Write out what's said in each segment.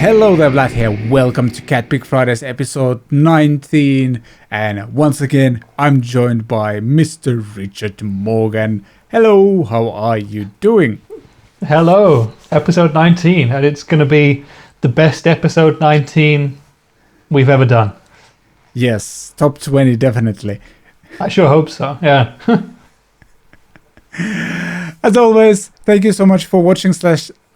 Hello there, Vlad here. Welcome to CatPick Fridays episode 19. And once again, I'm joined by Mr. Richard Morgan. Hello, how are you doing? Hello, episode 19. And it's going to be the best episode 19 we've ever done. Yes, top 20 definitely. I sure hope so, yeah. As always, thank you so much for watching /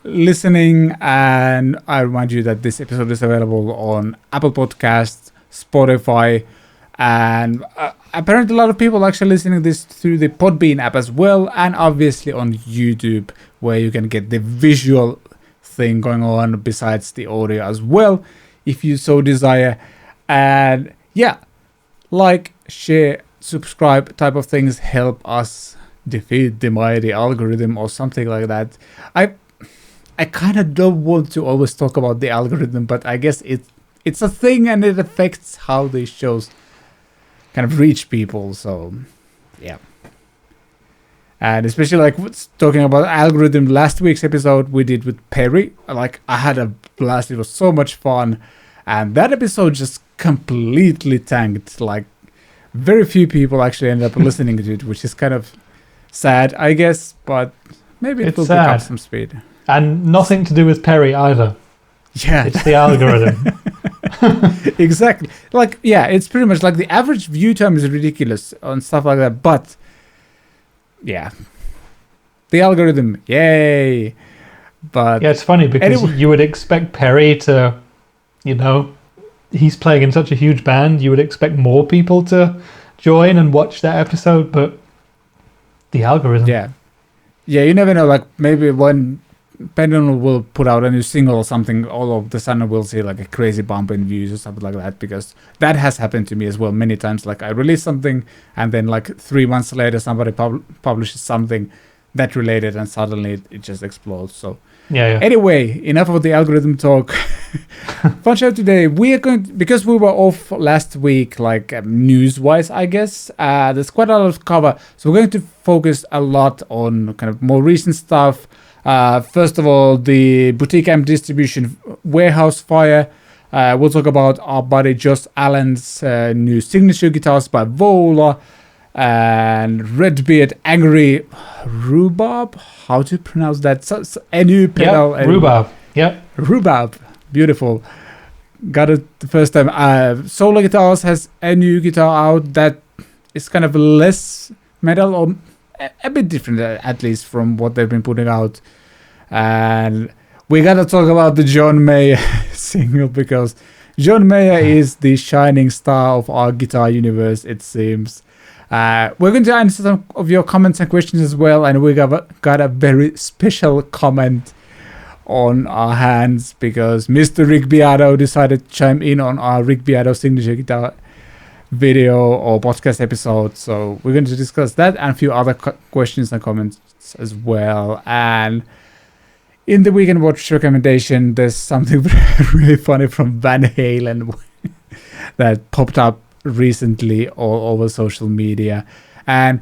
listening, and I remind you that this episode is available on Apple Podcasts, Spotify, and apparently a lot of people actually listening to this through the Podbean app as well, and obviously on YouTube, where you can get the visual thing going on besides the audio as well, if you so desire. And yeah, like, share, subscribe type of things help us defeat the mighty algorithm or something like that. I kind of don't want to always talk about the algorithm, but I guess it's a thing and it affects how these shows kind of reach people. So, yeah. And especially like talking about algorithm, last week's episode we did with Perry. Like, I had a blast. It was so much fun. And that episode just completely tanked. Like, very few people actually ended up listening to it, which is kind of sad, I guess. But maybe it will pick up some speed. And nothing to do with Perry either. Yeah. It's the algorithm. Exactly. Like, yeah, it's pretty much like the average view time is ridiculous and stuff like that. But, yeah. The algorithm, yay. But yeah, it's funny because anyway, you would expect Perry to, you know, he's playing in such a huge band. You would expect more people to join and watch that episode. But the algorithm. Yeah. Yeah, you never know. Like, maybe when Pendulum will put out a new single or something, all of the sudden we'll see like a crazy bump in views or something like that, because that has happened to me as well many times. Like, I release something and then like 3 months later somebody publishes something that related and suddenly it just explodes. So yeah. Anyway, enough of the algorithm talk. Fun show today. We are going to, because we were off last week, like news wise, I guess, there's quite a lot of cover, so we're going to focus a lot on kind of more recent stuff. First of all, the boutique amp distribution warehouse fire. We'll talk about our buddy Joss Allen's new signature guitars by Vola, and Redbeard Angry Rhubarb. How to pronounce that? A new pedal. Yep, Rhubarb. Yep. Rhubarb. Beautiful. Got it the first time. Solar Guitars has a new guitar out that is kind of less metal, or a bit different, at least from what they've been putting out. And we gotta talk about the John Mayer single, because John Mayer is the shining star of our guitar universe, it seems. We're going to answer some of your comments and questions as well, and we got a very special comment on our hands, because Mr. Rick Beato decided to chime in on our Rick Beato signature guitar video or podcast episode. So we're going to discuss that and a few other questions and comments as well. And in the Weekend Watch recommendation, there's something really funny from Van Halen that popped up recently all over social media. And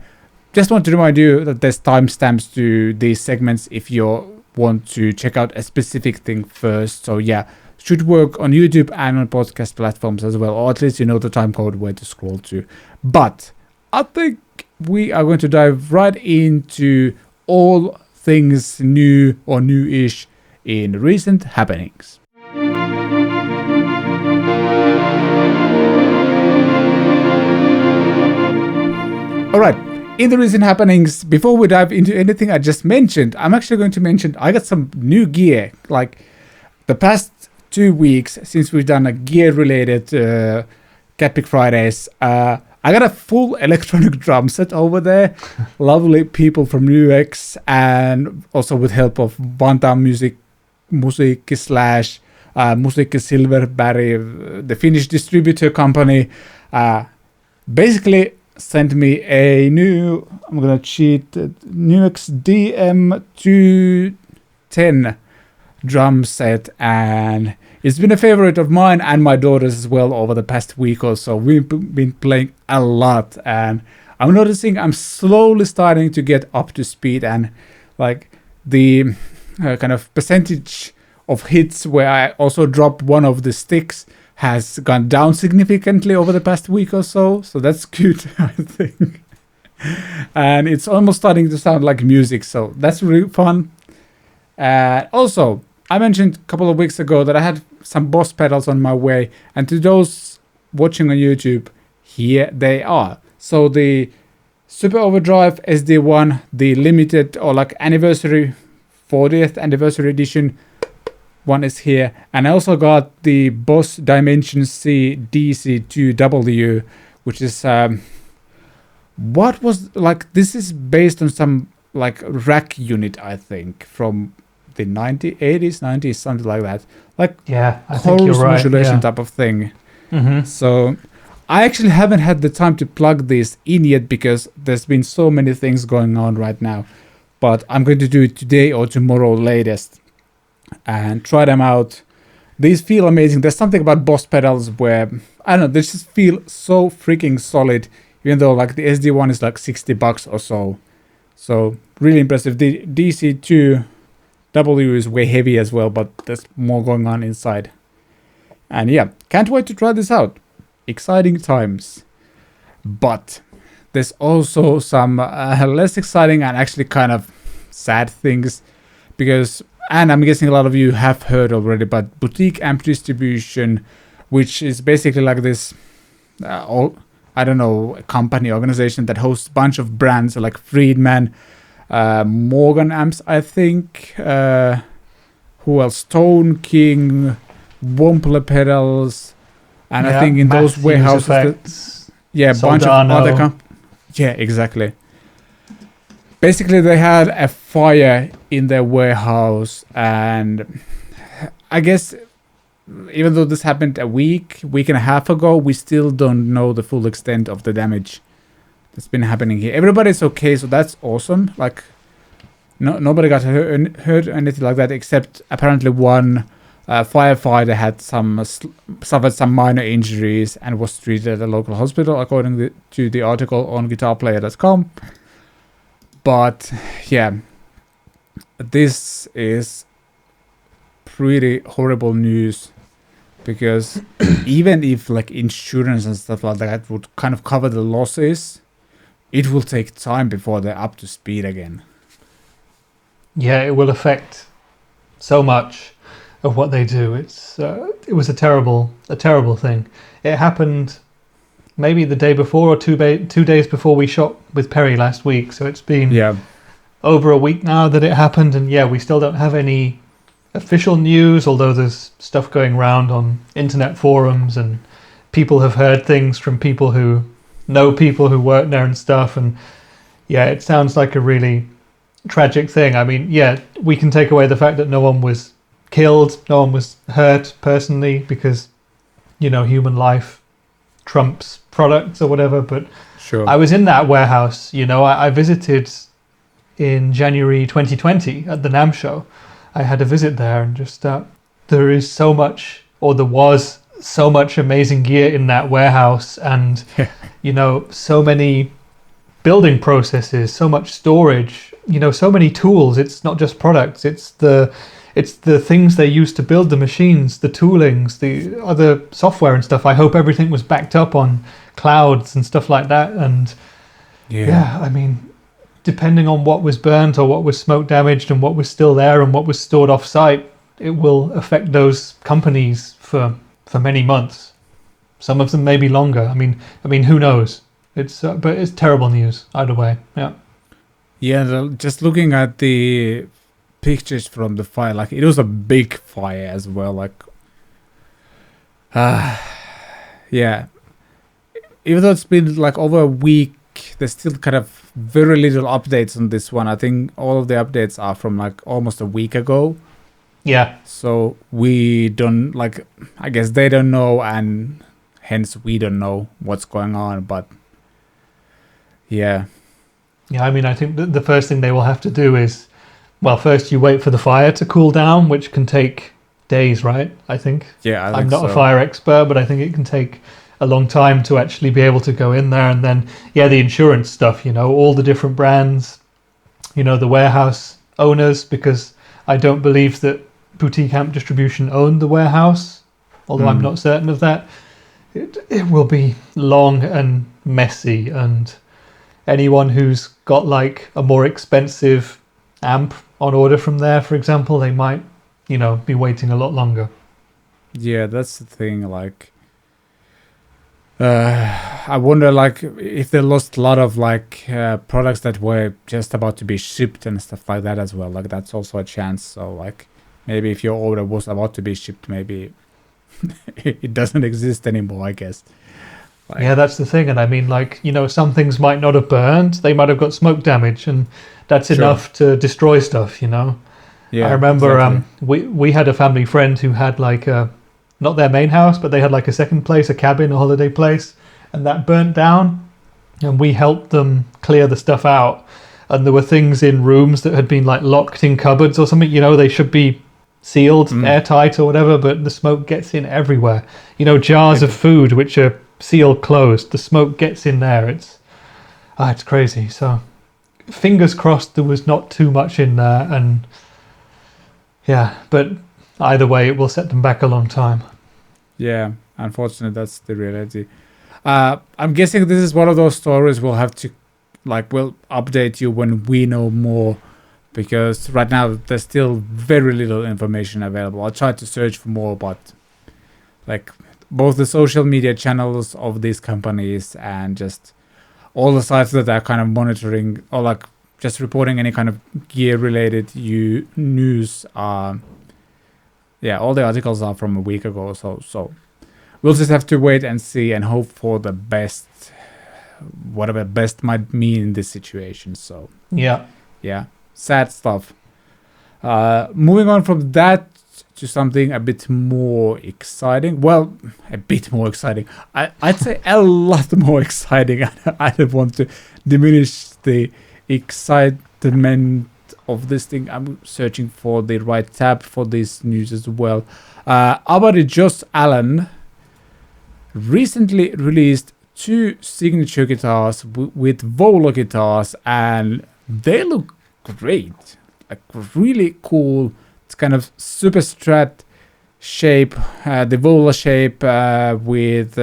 just want to remind you that there's timestamps to these segments if you want to check out a specific thing first. So yeah, should work on YouTube and on podcast platforms as well, or at least you know the time code where to scroll to. But I think we are going to dive right into all things new or new-ish in recent happenings. Alright, in the recent happenings, before we dive into anything I just mentioned, I'm actually going to mention I got some new gear. Like, the past 2 weeks since we've done a gear-related CatPick Fridays, I got a full electronic drum set over there. Lovely people from UX, and also with help of Vantaa Music / Silverberg, the Finnish distributor company. Basically sent me a new, I'm gonna cheat, UX DM210 drum set, and it's been a favorite of mine and my daughter's as well over the past week or so. We've been playing a lot, and I'm noticing I'm slowly starting to get up to speed, and like the kind of percentage of hits where I also dropped one of the sticks has gone down significantly over the past week or so. So that's good, I think. And it's almost starting to sound like music, so that's really fun. Also, I mentioned a couple of weeks ago that I had some Boss pedals on my way, and to those watching on YouTube, here they are. So the Super Overdrive SD1, the limited or like anniversary, 40th anniversary edition one is here. And I also got the Boss Dimension C DC2W, which is what was like, this is based on some like rack unit, I think, from the 80s, 90s, something like that. Like I chorus think you're right. modulation type of thing. Mm-hmm. So I actually haven't had the time to plug this in yet because there's been so many things going on right now. But I'm going to do it today or tomorrow latest and try them out. These feel amazing. There's something about Boss pedals where, I don't know, they just feel so freaking solid, even though like the SD1 is like $60 or so. So really impressive. The DC2W is way heavy as well, but there's more going on inside. And yeah, can't wait to try this out. Exciting times. But there's also some less exciting and actually kind of sad things, because, and I'm guessing a lot of you have heard already, but Boutique Amp Distribution, which is basically like this, I don't know, company, organization that hosts a bunch of brands like Friedman, Morgan Amps, I think, who else, Stone King, Womple pedals, and I think in those warehouses, a bunch of other yeah, exactly. Basically, they had a fire in their warehouse, and I guess even though this happened a week and a half ago, we still don't know the full extent of the damage that's been happening here. Everybody's okay, so that's awesome. Like, nobody got hurt or anything like that, except apparently one firefighter had suffered some minor injuries and was treated at a local hospital, according to the article on guitarplayer.com. But yeah, this is pretty horrible news, because even if like insurance and stuff like that would kind of cover the losses, it will take time before they're up to speed again. Yeah, it will affect so much of what they do. It was a terrible thing. It happened maybe the day before or 2 days before we shot with Perry last week. So it's been over a week now that it happened, and we still don't have any official news, although there's stuff going around on internet forums and people have heard things from people who know people who work there and stuff, and it sounds like a really tragic thing. I mean, we can take away the fact that no one was killed, no one was hurt personally, because human life trumps products or whatever, but sure. I was in that warehouse. I visited in January 2020 at the NAMM show. I had a visit there, and just there was so much amazing gear in that warehouse, and so many building processes, so much storage, so many tools. It's not just products, it's the things they use to build the machines, the toolings, the other software and stuff. I hope everything was backed up on clouds and stuff like that. And I mean, depending on what was burnt or what was smoke damaged and what was still there and what was stored off site, it will affect those companies for many months. Some of them maybe longer. I mean, who knows? But it's terrible news either way. Yeah, just looking at the pictures from the fire, like, it was a big fire as well. Like, even though it's been like over a week, there's still kind of very little updates on this one. I think all of the updates are from like almost a week ago. Yeah. So we don't, like, I guess they don't know, and hence we don't know what's going on. But yeah, I mean, I think the first thing they will have to do is, well, first you wait for the fire to cool down, which can take days, right? I think. Yeah, I'm not a fire expert, but I think it can take a long time to actually be able to go in there. And then, the insurance stuff, all the different brands, the warehouse owners, because I don't believe that Boutique Amp Distribution owned the warehouse, although I'm not certain of that. It will be long and messy, and anyone who's got like a more expensive amp on order from there, for example, they might, be waiting a lot longer. Yeah, that's the thing. Like, I wonder, like, if they lost a lot of like products that were just about to be shipped and stuff like that as well. Like, that's also a chance. So, like, maybe if your order was about to be shipped, maybe it doesn't exist anymore, I guess. Like, yeah, that's the thing. And I mean, like, some things might not have burned. They might have got smoke damage, and that's enough to destroy stuff, Yeah, I remember exactly. we had a family friend who had like not their main house, but they had like a second place, a cabin, a holiday place, and that burnt down. And we helped them clear the stuff out. And there were things in rooms that had been like locked in cupboards or something. They should be sealed, airtight or whatever, but the smoke gets in everywhere. Jars of food which are sealed closed, the smoke gets in there. It's crazy. So fingers crossed there was not too much in there, and yeah, but either way it will set them back a long time. Yeah, unfortunately, that's the reality. I'm guessing this is one of those stories we'll have to, we'll update you when we know more, because right now there's still very little information available. I tried to search for more, but like both the social media channels of these companies and just all the sites that are kind of monitoring or like just reporting any kind of gear related news all the articles are from a week ago. So we'll just have to wait and see and hope for the best, whatever best might mean in this situation. So yeah, sad stuff. Moving on from that to something a bit more exciting. Well, a bit more exciting. I'd say a lot more exciting. I don't want to diminish the excitement of this thing. I'm searching for the right tab for this news as well. Our buddy Joss Allen recently released 2 signature guitars with Vola guitars, and they look great. Like really cool. It's kind of super strat shape, the Vola shape with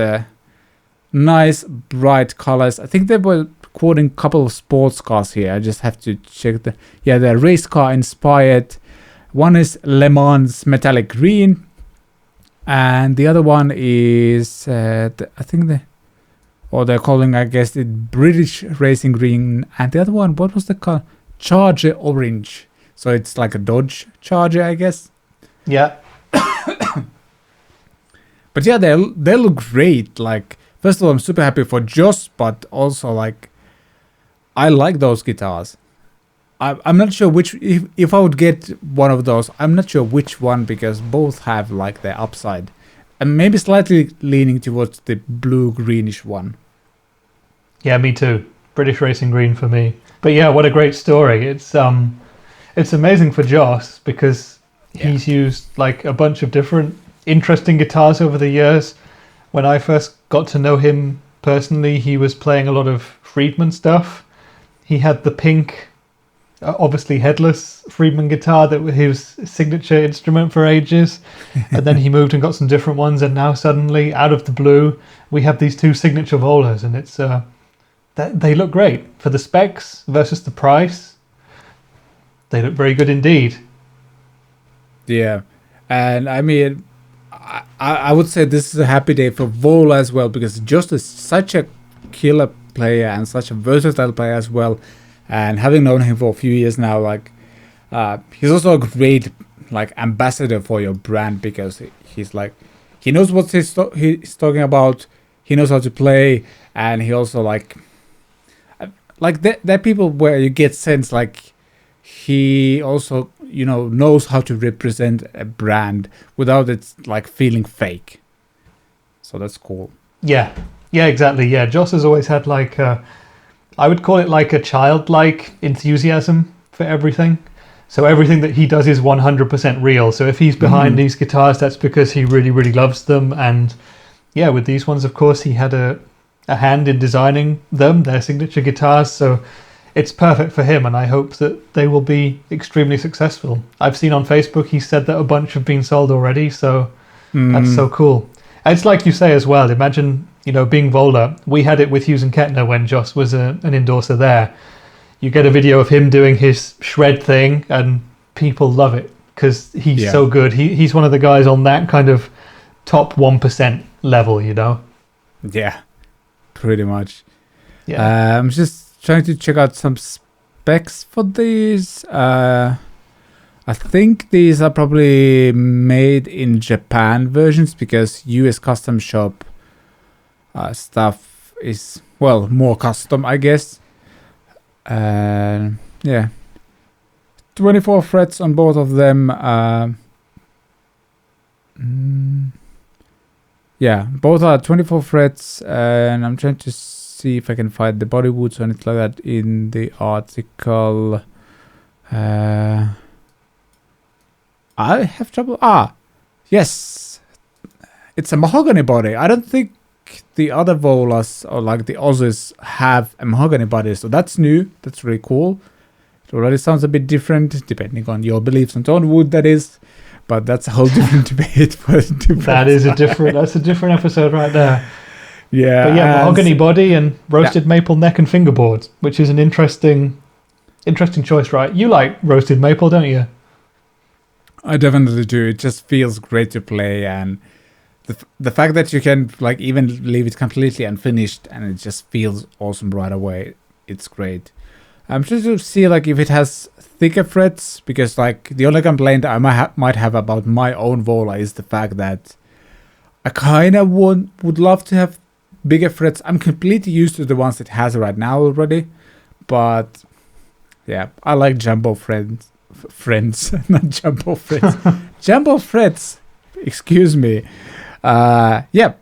nice bright colors. I think they were quoting a couple of sports cars here. I just have to check they're race car inspired. One is Le Mans metallic green, and the other one is they're calling, I guess, it British racing green, and the other one, what was the color? Charger orange. So it's like a Dodge Charger, I guess. Yeah. But yeah, they look great. Like, first of all, I'm super happy for Joss, but also like I like those guitars. I'm not sure which, if I would get one of those, I'm not sure which one, because both have like their upside. And maybe slightly leaning towards the blue-greenish one. Yeah, me too. British racing green for me. But yeah, what a great story. It's amazing for Joss, because he's used like a bunch of different interesting guitars over the years. When I first got to know him personally, he was playing a lot of Friedman stuff. He had the pink, obviously headless Friedman guitar that was his signature instrument for ages. And then he moved and got some different ones, and now suddenly, out of the blue, we have these 2 signature Volas, and it's they look great for the specs versus the price. They look very good indeed. Yeah, and I mean, I would say this is a happy day for Vola as well, because Joss is such a killer player and such a versatile player as well. And having known him for a few years now, like he's also a great like ambassador for your brand, because he's like, he knows what he's talking about. He knows how to play, and he also like there are people where you get sense like he also knows how to represent a brand without it like feeling fake. So that's cool. Yeah, exactly. Yeah, Joss has always had like I would call it like a childlike enthusiasm for everything. So everything that he does is 100% real. So if he's behind these guitars, that's because he really, really loves them. And yeah, with these ones, of course, he had a hand in designing them, their signature guitars. So it's perfect for him, and I hope that they will be extremely successful. I've seen on Facebook he said that a bunch have been sold already, so that's so cool. And it's like you say as well. Imagine, being Vola. We had it with Hughes and Kettner when Joss was an endorser there. You get a video of him doing his shred thing, and people love it because he's so good. He's one of the guys on that kind of top 1% level, Yeah, pretty much. Yeah. I'm just trying to check out some specs for these. I think these are probably made in Japan versions because US custom shop stuff is, well, more custom, I guess. Yeah. 24 frets on both of them. Yeah, both are 24 frets, and I'm trying to see if I can find the body woods or anything like that in the article. I have trouble. Yes, it's a mahogany body. I don't think the other Volas or like the Aussies have a mahogany body, so that's new. That's really cool. It already sounds a bit different, depending on your beliefs on tone wood, that is. But that's a whole different debate. That's a different episode right there. Yeah. But yeah, mahogany body and roasted maple neck and fingerboards, which is an interesting choice, right? You like roasted maple, don't you? I definitely do. It just feels great to play, and the fact that you can like even leave it completely unfinished and it just feels awesome right away. It's great. I'm trying to see like if it has thicker frets, because like the only complaint I might have about my own Vola is the fact that I kind of would love to have bigger frets. I'm completely used to the ones it has right now already, but yeah, I like jumbo friends, not jumbo frets, jumbo frets. Excuse me. Yeah.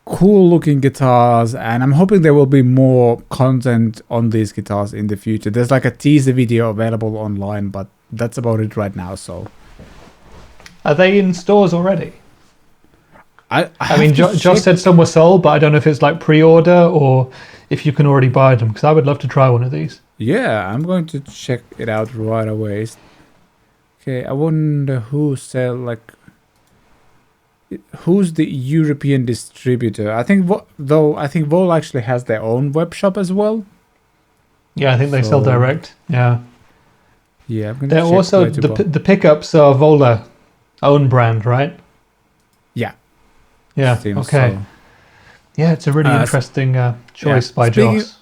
Cool looking guitars, and I'm hoping there will be more content on these guitars in the future. There's like a teaser video available online, but that's about it right now. So, are they in stores already? I mean, Josh said some were sold, but I don't know if it's like pre-order or if you can already buy them, because I would love to try one of these. Yeah, I'm going to check it out right away. Okay, I wonder who's the European distributor. I think Vola actually has their own web shop as well. Yeah, I think they sell direct. Yeah. Yeah, I'm they're also the pickups are Vola own brand, right? Yeah. Yeah. Okay. So. Yeah, it's a really interesting choice by Joss.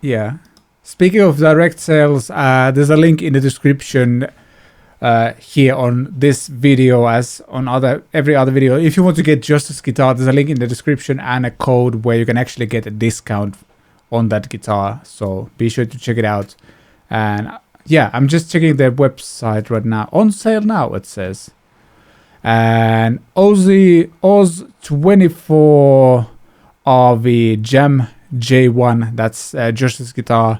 Yeah. Speaking of direct sales, there's a link in the description here on this video as on every other video. If you want to get just this guitar, there's a link in the description and a code where you can actually get a discount on that guitar. So be sure to check it out. And yeah, I'm just checking their website right now. On sale now, it says. And Oz 24 RV Jam J1. That's just this guitar.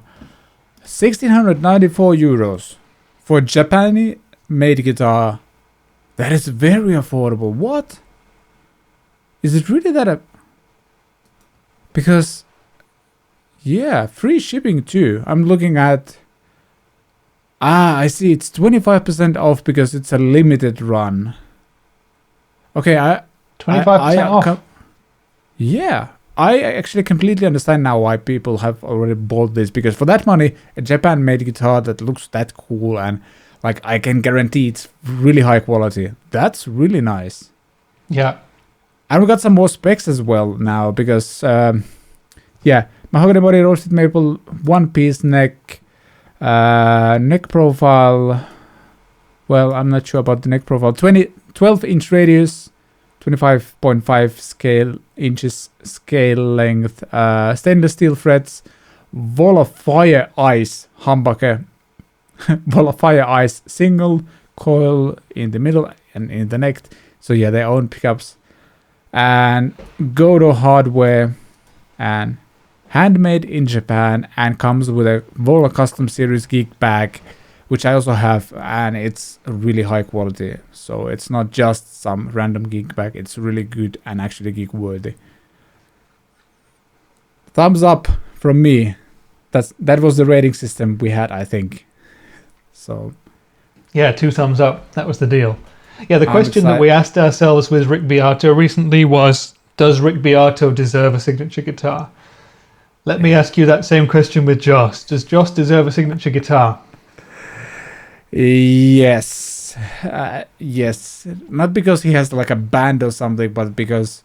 1,694 euros for Japanese made guitar. That is very affordable. What? Is it really that? Because, yeah, free shipping too. I'm looking at. I see. It's 25% off because it's a limited run. Okay, 25% off. Yeah, I actually completely understand now why people have already bought this, because for that money, a Japan-made guitar that looks that cool and like I can guarantee it's really high quality. That's really nice. Yeah. And we got some more specs as well now because, yeah, mahogany body, roasted maple, one-piece neck, neck profile. Well, I'm not sure about the neck profile. 12-inch radius, 25.5 inches scale length, stainless steel frets, Vola Fire Ice humbucker, Vola Fire Ice single coil in the middle and in the neck. So yeah, their own pickups, and Godo hardware, and handmade in Japan, and comes with a Vola Custom Series geek bag, which I also have, and it's really high quality. So it's not just some random geek bag, it's really good and actually geek worthy. Thumbs up from me. that was the rating system we had, I think. So Yeah, 2 thumbs up. That was the deal. Yeah, the I'm question that excited. we asked ourselves with Rick Beato recently was, does Rick Beato deserve a signature guitar? Let me ask you that same question with Joss. Does Joss deserve a signature guitar? Yes, yes. Not because he has like a band or something, but because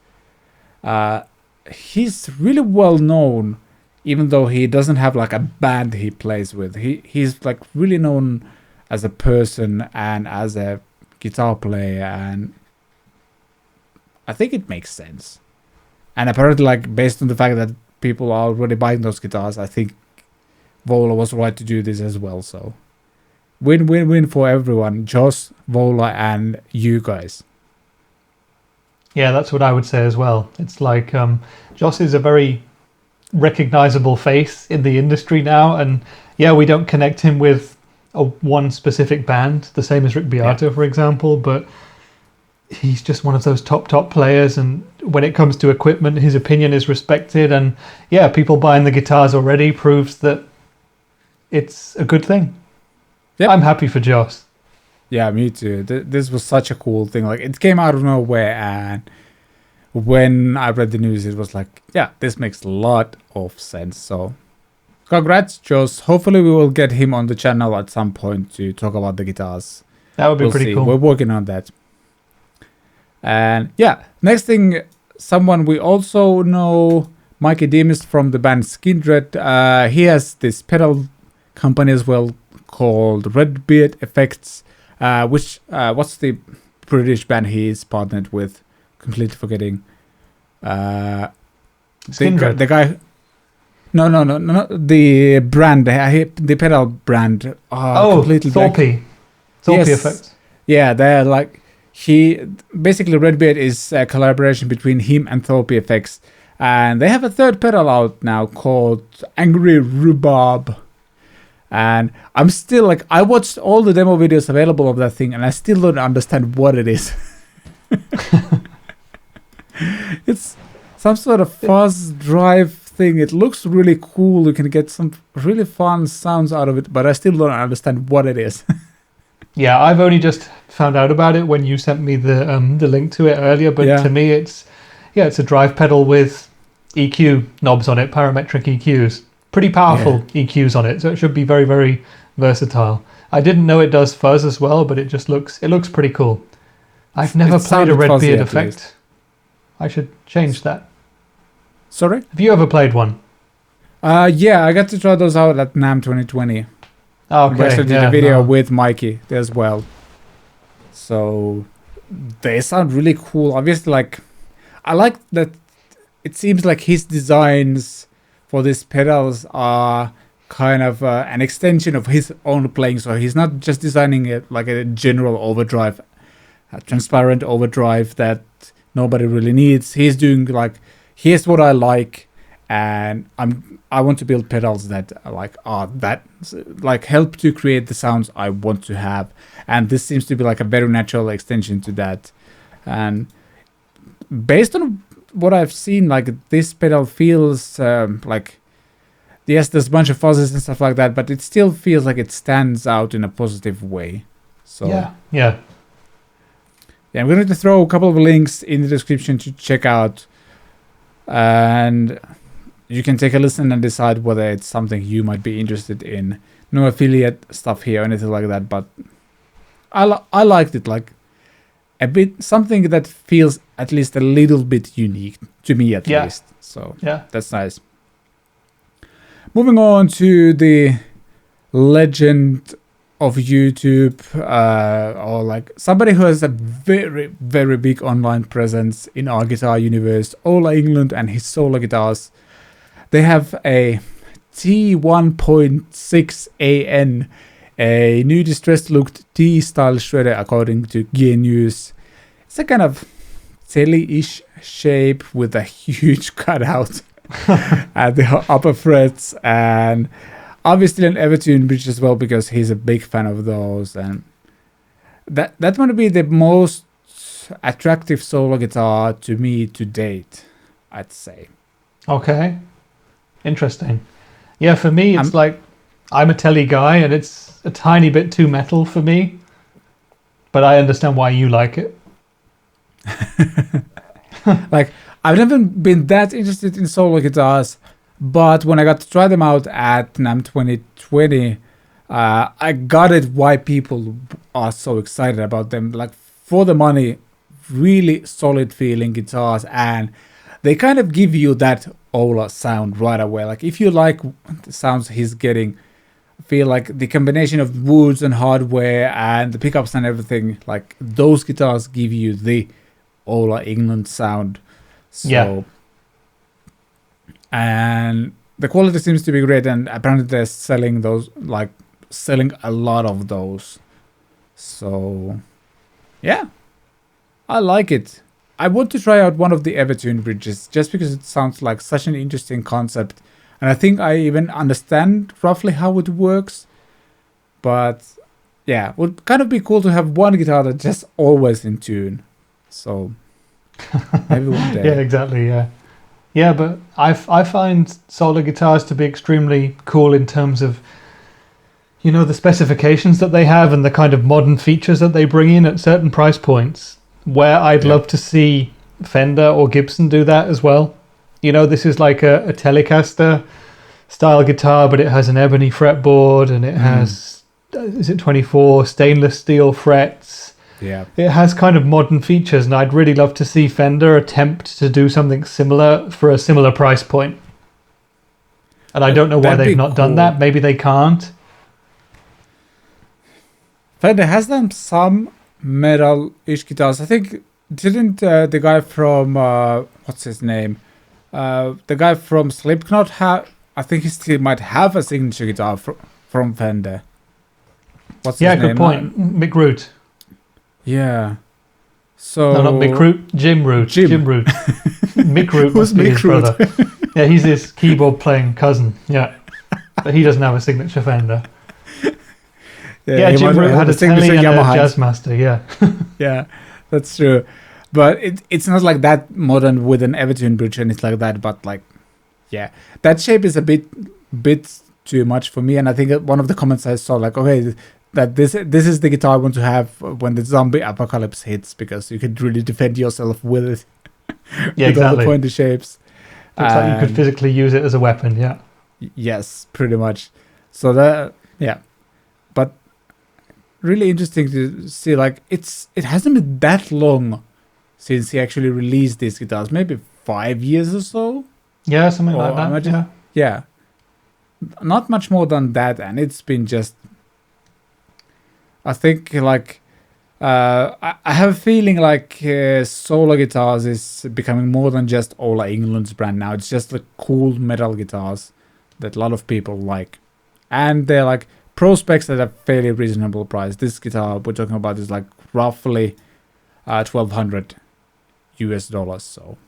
he's really well known. Even though he doesn't have like a band he plays with, he's like really known as a person and as a guitar player, and I think it makes sense. And apparently, like based on the fact that people are already buying those guitars, I think Vola was right to do this as well. So win for everyone, Joss, Vola, and you guys. Yeah, that's what I would say as well. It's like Joss is a very recognizable face in the industry now, and yeah, we don't connect him with one specific band, the same as Rick Beato, for example, but he's just one of those top players, and when it comes to equipment, his opinion is respected, and yeah, people buying the guitars already proves that it's a good thing. Yep. I'm happy for Joss. Yeah, me too. This was such a cool thing. Like it came out of nowhere, and when I read the news, it was like, yeah, this makes a lot of sense. So congrats, Joss. Hopefully we will get him on the channel at some point to talk about the guitars. That would be pretty cool. We're working on that. And yeah, next thing, someone we also know, Mikey Demis from the band Skindred. He has this pedal company as well called Redbeard Effects, which what's the British band he is partnered with? Completely forgetting. The guy. No. The brand, the pedal brand. Completely Thorpe. Thorpe Effects. Yeah, they're like basically Redbeard is a collaboration between him and Thorpe Effects, and they have a third pedal out now called Angry Rhubarb. And I'm still like, I watched all the demo videos available of that thing, and I still don't understand what it is. It's some sort of fuzz drive thing. It looks really cool. You can get some really fun sounds out of it, but I still don't understand what it is. Yeah, I've only just found out about it when you sent me the link to it earlier. But to me, it's a drive pedal with EQ knobs on it, parametric EQs, pretty powerful EQs on it. So it should be very, very versatile. I didn't know it does fuzz as well, but it looks pretty cool. I've never played a Redbeard effect. I should change that. Sorry? Have you ever played one? Yeah, I got to try those out at NAMM 2020. Okay. I did a video with Mikey as well. So they sound really cool. Obviously, like I like that. It seems like his designs for these pedals are kind of an extension of his own playing. So he's not just designing it like a general overdrive, a transparent overdrive that nobody really needs. He's doing like, here's what I like, and I want to build pedals that help to create the sounds I want to have. And this seems to be like a very natural extension to that. And based on what I've seen, like this pedal feels like, yes, there's a bunch of fuzzes and stuff like that, but it still feels like it stands out in a positive way. So yeah, I'm going to throw a couple of links in the description to check out, and you can take a listen and decide whether it's something you might be interested in. No affiliate stuff here or anything like that, but I liked it, like a bit, something that feels at least a little bit unique to me at least. So that's nice. Moving on to the legend of YouTube, or like somebody who has a very, very big online presence in our guitar universe, Ola England and his solo guitars. They have a T1.6 AN, a new distressed looked T-style shredder according to Gear News. It's a kind of telly-ish shape with a huge cutout at the upper frets, and obviously an Evertune bridge as well, because he's a big fan of those. And that might be the most attractive solo guitar to me to date, I'd say. Okay. Interesting. Yeah, for me, it's like I'm a telly guy, and it's a tiny bit too metal for me. But I understand why you like it. Like, I've never been that interested in solo guitars, but when I got to try them out at NAMM 2020, I got it why people are so excited about them. Like, for the money, really solid feeling guitars, and they kind of give you that Ola sound right away. Like, if you like the sounds he's getting, feel like the combination of woods and hardware and the pickups and everything, like those guitars give you the Ola England sound. So, Yeah. and the quality seems to be great, and apparently they're selling those, like selling a lot of those. So, yeah, I like it. I want to try out one of the Evertune bridges just because it sounds like such an interesting concept. And I think I even understand roughly how it works. But yeah, it would kind of be cool to have one guitar that's just always in tune. So maybe one day. Yeah, exactly. Yeah, yeah. But I find solo guitars to be extremely cool in terms of, you know, the specifications that they have and the kind of modern features that they bring in at certain price points. Where I'd love to see Fender or Gibson do that as well. You know, this is like a Telecaster style guitar, but it has an ebony fretboard and it has, is it 24 stainless steel frets? Yeah. It has kind of modern features, and I'd really love to see Fender attempt to do something similar for a similar price point. And I don't know why they've not done that. Maybe they can't. Fender has done some metal-ish guitars. I think, didn't the guy from, what's his name? The guy from Slipknot have, I think he still might have a signature guitar from Fender. What's his name? Yeah, good point. Mick Root. Yeah. So No, not Mick Root. Jim Root. Jim Root. Mick Root Who's must be Mick his Root? brother. Yeah, he's his keyboard playing cousin. Yeah. But he doesn't have a signature Fender. Yeah, Jim Root had a signature and a Jazzmaster, yeah. Yeah, that's true. But it's not like that modern with an Evertune bridge and it's like that, but like, yeah. That shape is a bit too much for me, and I think one of the comments I saw, like, okay, that this is the guitar I want to have when the zombie apocalypse hits, because you could really defend yourself with it. Yeah, with exactly. all the pointy shapes. Looks like you could physically use it as a weapon, yeah. Yes, pretty much. So that, yeah. But really interesting to see, like, it hasn't been that long since he actually released these guitars. Maybe 5 years or so. Yeah, something like that. Yeah. Not much more than that, and it's been just, I think, like, I have a feeling like solo guitars is becoming more than just Ola England's brand now. It's just the cool metal guitars that a lot of people like, and they're like pro specs at a fairly reasonable price. This guitar we're talking about is like roughly $1,200 US. So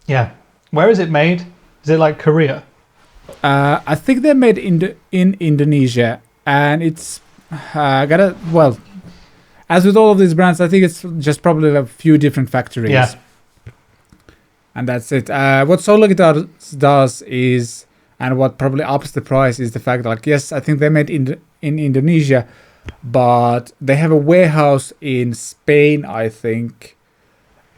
yeah. Where is it made? Is it like Korea? I think they're made in Indonesia, and it's well, as with all of these brands, I think it's just probably a few different factories. Yeah. And that's it. What Solo Guitars does is, and what probably ups the price, is the fact that, like, yes, I think they're made in Indonesia, but they have a warehouse in Spain, I think,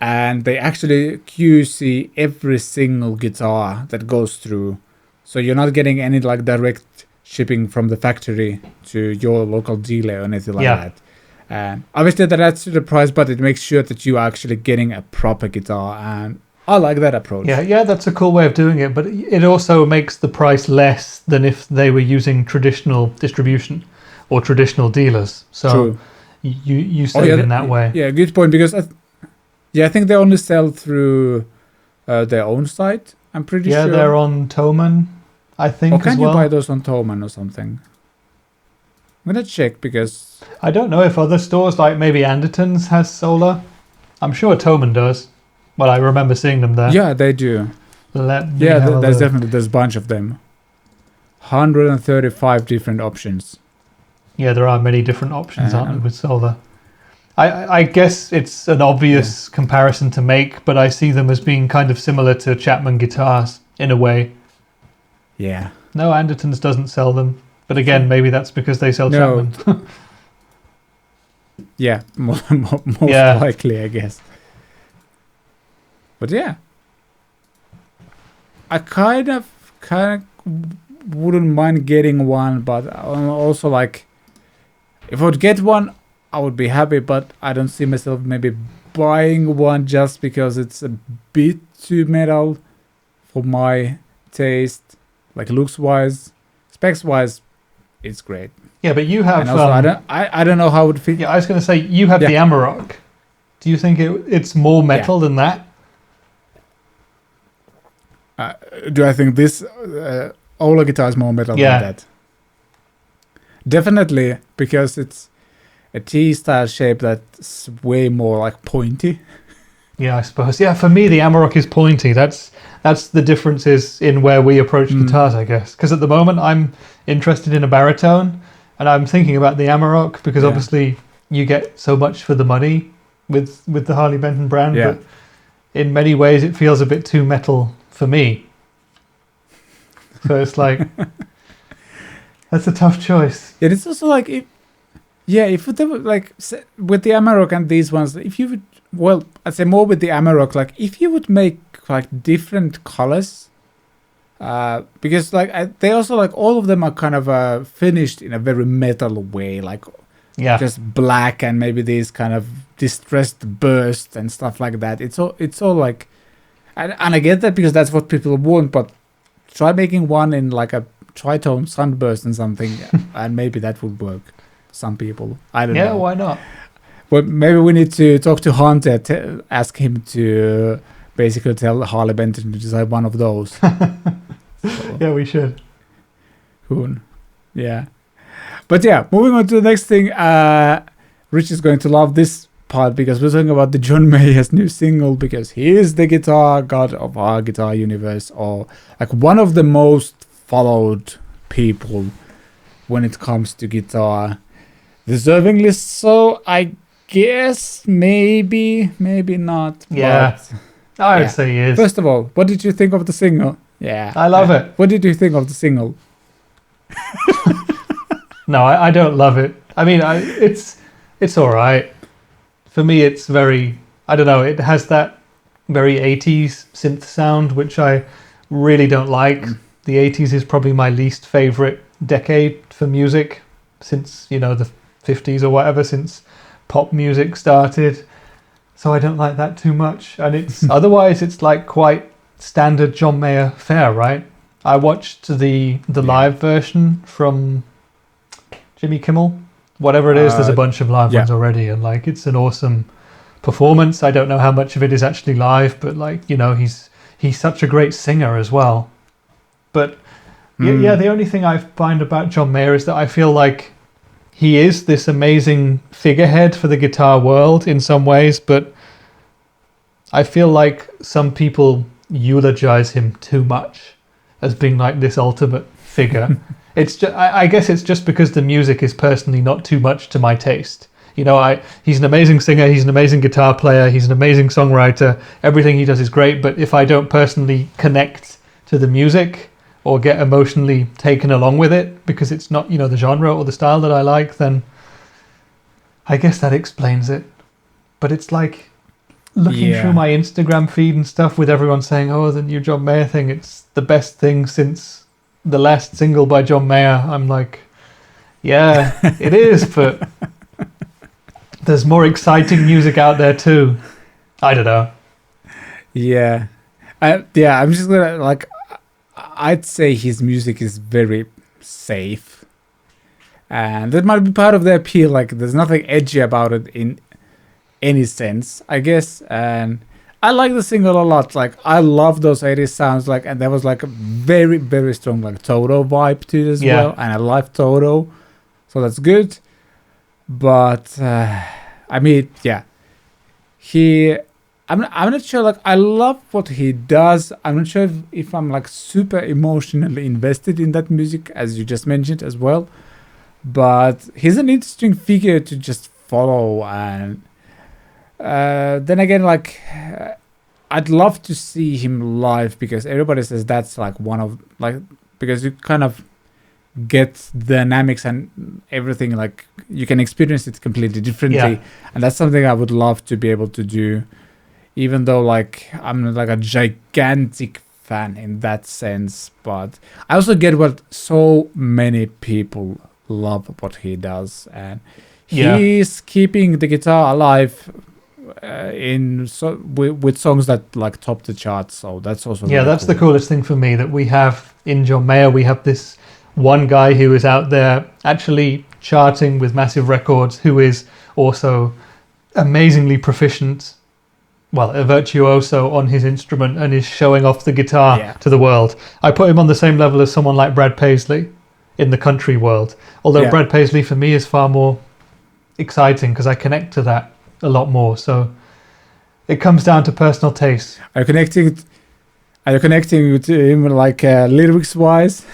and they actually QC every single guitar that goes through. So you're not getting any like direct shipping from the factory to your local dealer or anything like that. And obviously that adds to the price, but it makes sure that you are actually getting a proper guitar, and I like that approach. Yeah, that's a cool way of doing it, but it also makes the price less than if they were using traditional distribution or traditional dealers. So True. you save in that way. Yeah, good point, because I think they only sell through their own site, I'm pretty sure. Yeah, they're on Thomann, I think, or can as well. you buy those on Thomann or something? I'm going to check, because I don't know if other stores, like maybe Anderton's, has solar. I'm sure Thomann does. Well, I remember seeing them there. Yeah, they do. There's a bunch of them. 135 different options. Yeah, there are many different options, aren't there, with solar. I guess it's an obvious comparison to make, but I see them as being kind of similar to Chapman guitars in a way. Yeah. No, Andertons doesn't sell them. But again, maybe that's because they sell No. Chapman. Yeah, most Yeah. likely, I guess. But yeah, I kind of wouldn't mind getting one, but I'm also like, if I would get one, I would be happy, but I don't see myself maybe buying one just because it's a bit too metal for my taste, like looks wise, specs wise, it's great. Yeah, but you have. And also, I don't know how it would fit. Yeah, I was going to say you have the Amarok. Do you think it's more metal than that? Do I think this Vola guitar is more metal than that? Definitely, because it's a T-style shape that's way more like pointy. Yeah, I suppose. Yeah, for me, the Amarok is pointy. That's the differences in where we approach guitars, I guess. Because at the moment, I'm interested in a baritone, and I'm thinking about the Amarok because obviously you get so much for the money with the Harley Benton brand. Yeah. But in many ways, it feels a bit too metal for me. So it's like that's a tough choice. Yeah, it's also like if they were like with the Amarok and these ones, if you would. Well, I'd say more with the Amarok, like if you would make like different colors, because like they also like all of them are kind of finished in a very metal way, like just black and maybe these kind of distressed bursts and stuff like that. It's all like, and I get that because that's what people want, but try making one in like a tritone sunburst and something, and maybe that would work. Some people, I don't know. Yeah, why not? Well, maybe we need to talk to Hunter, ask him to basically tell Harley Benton to design one of those. So, yeah, we should. Yeah. But yeah, moving on to the next thing. Rich is going to love this part because we're talking about the John Mayer's new single, because he is the guitar god of our guitar universe, or like one of the most followed people when it comes to guitar. Deservingly so, I guess, maybe not. Yeah, but, I would say he is. First of all, what did you think of the single? Yeah, I love it. What did you think of the single? No, I don't love it. I mean, it's all right. For me, it's very, I don't know, it has that very 80s synth sound, which I really don't like. The 80s is probably my least favorite decade for music since, the 50s or whatever, since pop music started. So I don't like that too much. And it's otherwise it's like quite standard John Mayer fare, right? I watched the live version from Jimmy Kimmel, whatever it is. There's a bunch of live ones already, and like it's an awesome performance. I don't know how much of it is actually live, but like he's such a great singer as well. But yeah, the only thing I find about John Mayer is that I feel like he is this amazing figurehead for the guitar world in some ways, but I feel like some people eulogize him too much as being like this ultimate figure. It's just, I guess it's just because the music is personally not too much to my taste. He's an amazing singer, he's an amazing guitar player, he's an amazing songwriter. Everything he does is great, but if I don't personally connect to the music or get emotionally taken along with it because it's not, the genre or the style that I like, then I guess that explains it. But it's like looking through my Instagram feed and stuff with everyone saying, oh, the new John Mayer thing, it's the best thing since the last single by John Mayer. I'm like, yeah, it is, but there's more exciting music out there too. I don't know. Yeah. I'm just gonna I'd say his music is very safe, and that might be part of the appeal. Like, there's nothing edgy about it in any sense, I guess. And I like the single a lot. Like, I love those 80s sounds. Like, and there was like a very, very strong like Toto vibe to it as well. And I like Toto, so that's good. But I mean, I'm not sure. Like, I love what he does. I'm not sure if I'm like super emotionally invested in that music, as you just mentioned as well. But he's an interesting figure to just follow. And then again, like, I'd love to see him live because everybody says that's like one of like because you kind of get the dynamics and everything. Like you can experience it completely differently, and that's something I would love to be able to do. Even though like I'm like a gigantic fan in that sense, but I also get what so many people love what he does, and he's keeping the guitar alive with songs that like top the charts. So that's also really that's cool. the coolest thing for me, that we have in John Mayer, we have this one guy who is out there actually charting with massive records, who is also amazingly proficient, well, a virtuoso on his instrument, and is showing off the guitar to the world. I put him on the same level as someone like Brad Paisley in the country world. Although Brad Paisley for me is far more exciting because I connect to that a lot more. So it comes down to personal taste. Are you connecting with him like lyrics wise?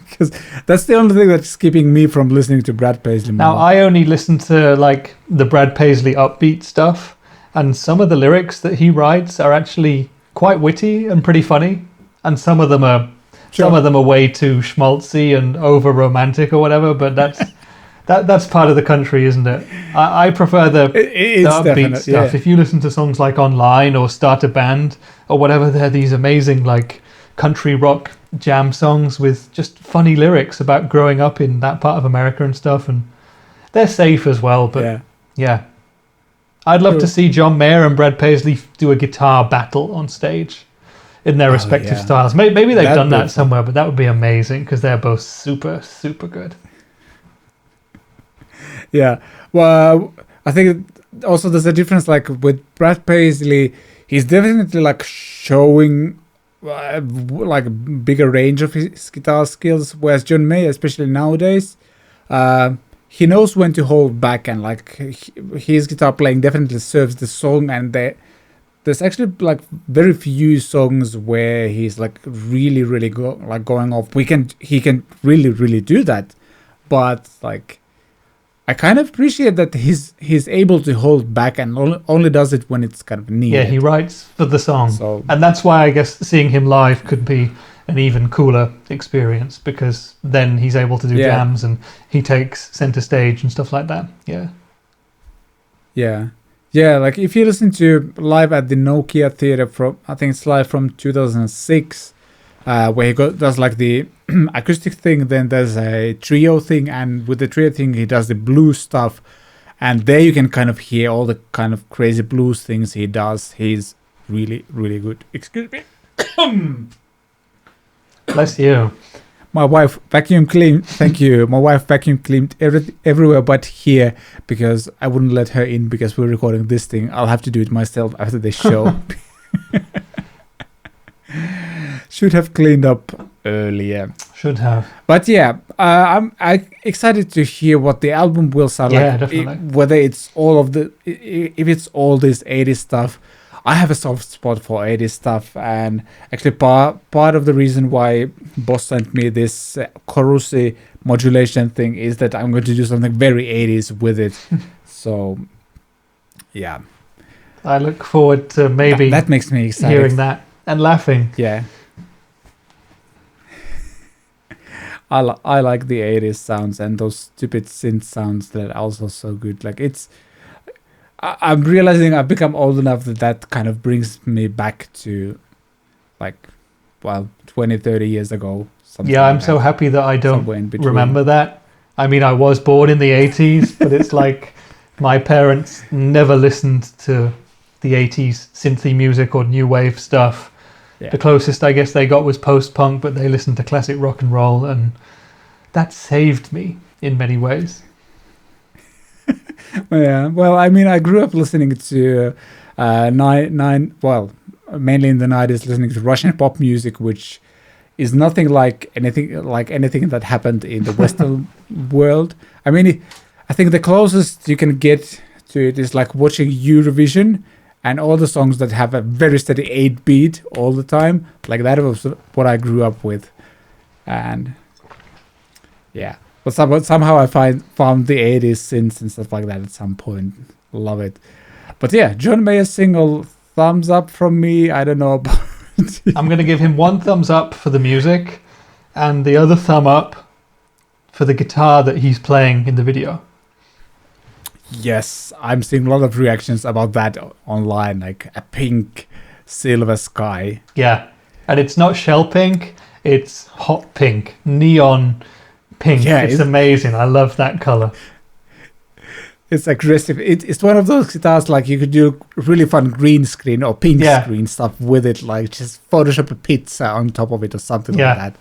Because that's the only thing that's keeping me from listening to Brad Paisley more. Now I only listen to like the Brad Paisley upbeat stuff, and some of the lyrics that he writes are actually quite witty and pretty funny, and some of them are way too schmaltzy and over romantic or whatever. But that's part of the country, isn't it? I prefer the upbeat stuff. If you listen to songs like Online or Start a Band or whatever, they're these amazing like country rock jam songs with just funny lyrics about growing up in that part of America and stuff, and they're safe as well. But I'd love to see John Mayer and Brad Paisley do a guitar battle on stage in their respective styles. Maybe they've done that somewhere, but that would be amazing because they're both super, super good. Yeah. Well, I think also there's a difference, like with Brad Paisley, he's definitely like showing like bigger range of his guitar skills, whereas John Mayer, especially nowadays, he knows when to hold back, and like his guitar playing definitely serves the song. And there's actually like very few songs where he's like really going off. He can really do that, but like I kind of appreciate that he's able to hold back and only does it when it's kind of needed. Yeah, he writes for the song, and that's why I guess seeing him live could be an even cooler experience, because then he's able to do jams and he takes center stage and stuff like that. Yeah, like if you listen to live at the Nokia Theatre from, I think it's live from 2006, where he does like the acoustic thing, then there's a trio thing, and with the trio thing he does the blues stuff, and there you can kind of hear all the kind of crazy blues things he does. He's really good. Excuse me. Bless you. My wife vacuum cleaned. Thank you. My wife vacuum cleaned everywhere but here, because I wouldn't let her in because we're recording this thing. I'll have to do it myself after the show. Should have cleaned up earlier. Should have. But yeah, I'm excited to hear what the album will sound like. Definitely. Whether it's if it's all this 80s stuff. I have a soft spot for 80s stuff, and actually part of the reason why Boss sent me this Corusi modulation thing is that I'm going to do something very 80s with it. So, yeah. I look forward to maybe that makes me excited. Hearing that and laughing. Yeah. I like the 80s sounds and those stupid synth sounds that are also so good. Like I'm realizing I've become old enough that kind of brings me back to 20, 30 years ago. Yeah, I'm so happy that I don't remember that. I mean, I was born in the 80s, but it's like my parents never listened to the 80s synthy music or new wave stuff. Yeah. The closest I guess they got was post-punk, but they listened to classic rock and roll, and that saved me in many ways. Yeah, well, I mean, I grew up listening to mainly in the 90s, listening to Russian pop music, which is nothing like anything that happened in the Western world. I mean, I think the closest you can get to it is like watching Eurovision and all the songs that have a very steady 8-beat all the time. Like that was what I grew up with, and yeah. But somehow I found the 80s synths and stuff like that at some point. Love it. But yeah, John Mayer's single, thumbs up from me. I don't know about I'm going to give him 1 thumbs up for the music and the other thumb up for the guitar that he's playing in the video. Yes, I'm seeing a lot of reactions about that online, like a pink Silver Sky. Yeah, and it's not shell pink, it's hot pink, neon pink. Yeah, it's amazing. I love that color. It's aggressive. It's one of those guitars like you could do really fun green screen or pink screen stuff with it, like just Photoshop a pizza on top of it or something like that.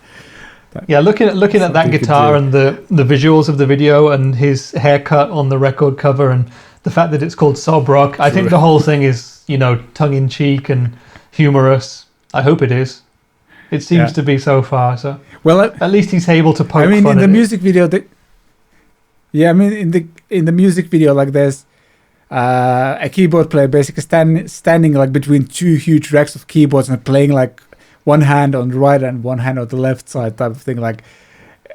Yeah, looking at that guitar and the visuals of the video and his haircut on the record cover and the fact that it's called Sob Rock, I think the whole thing is, tongue in cheek and humorous. I hope it is. It seems to be so far. So at least he's able to poke fun in the at music video, in the music video, like there's a keyboard player basically standing like between two huge racks of keyboards and playing like one hand on the right and one hand on the left side type of thing, like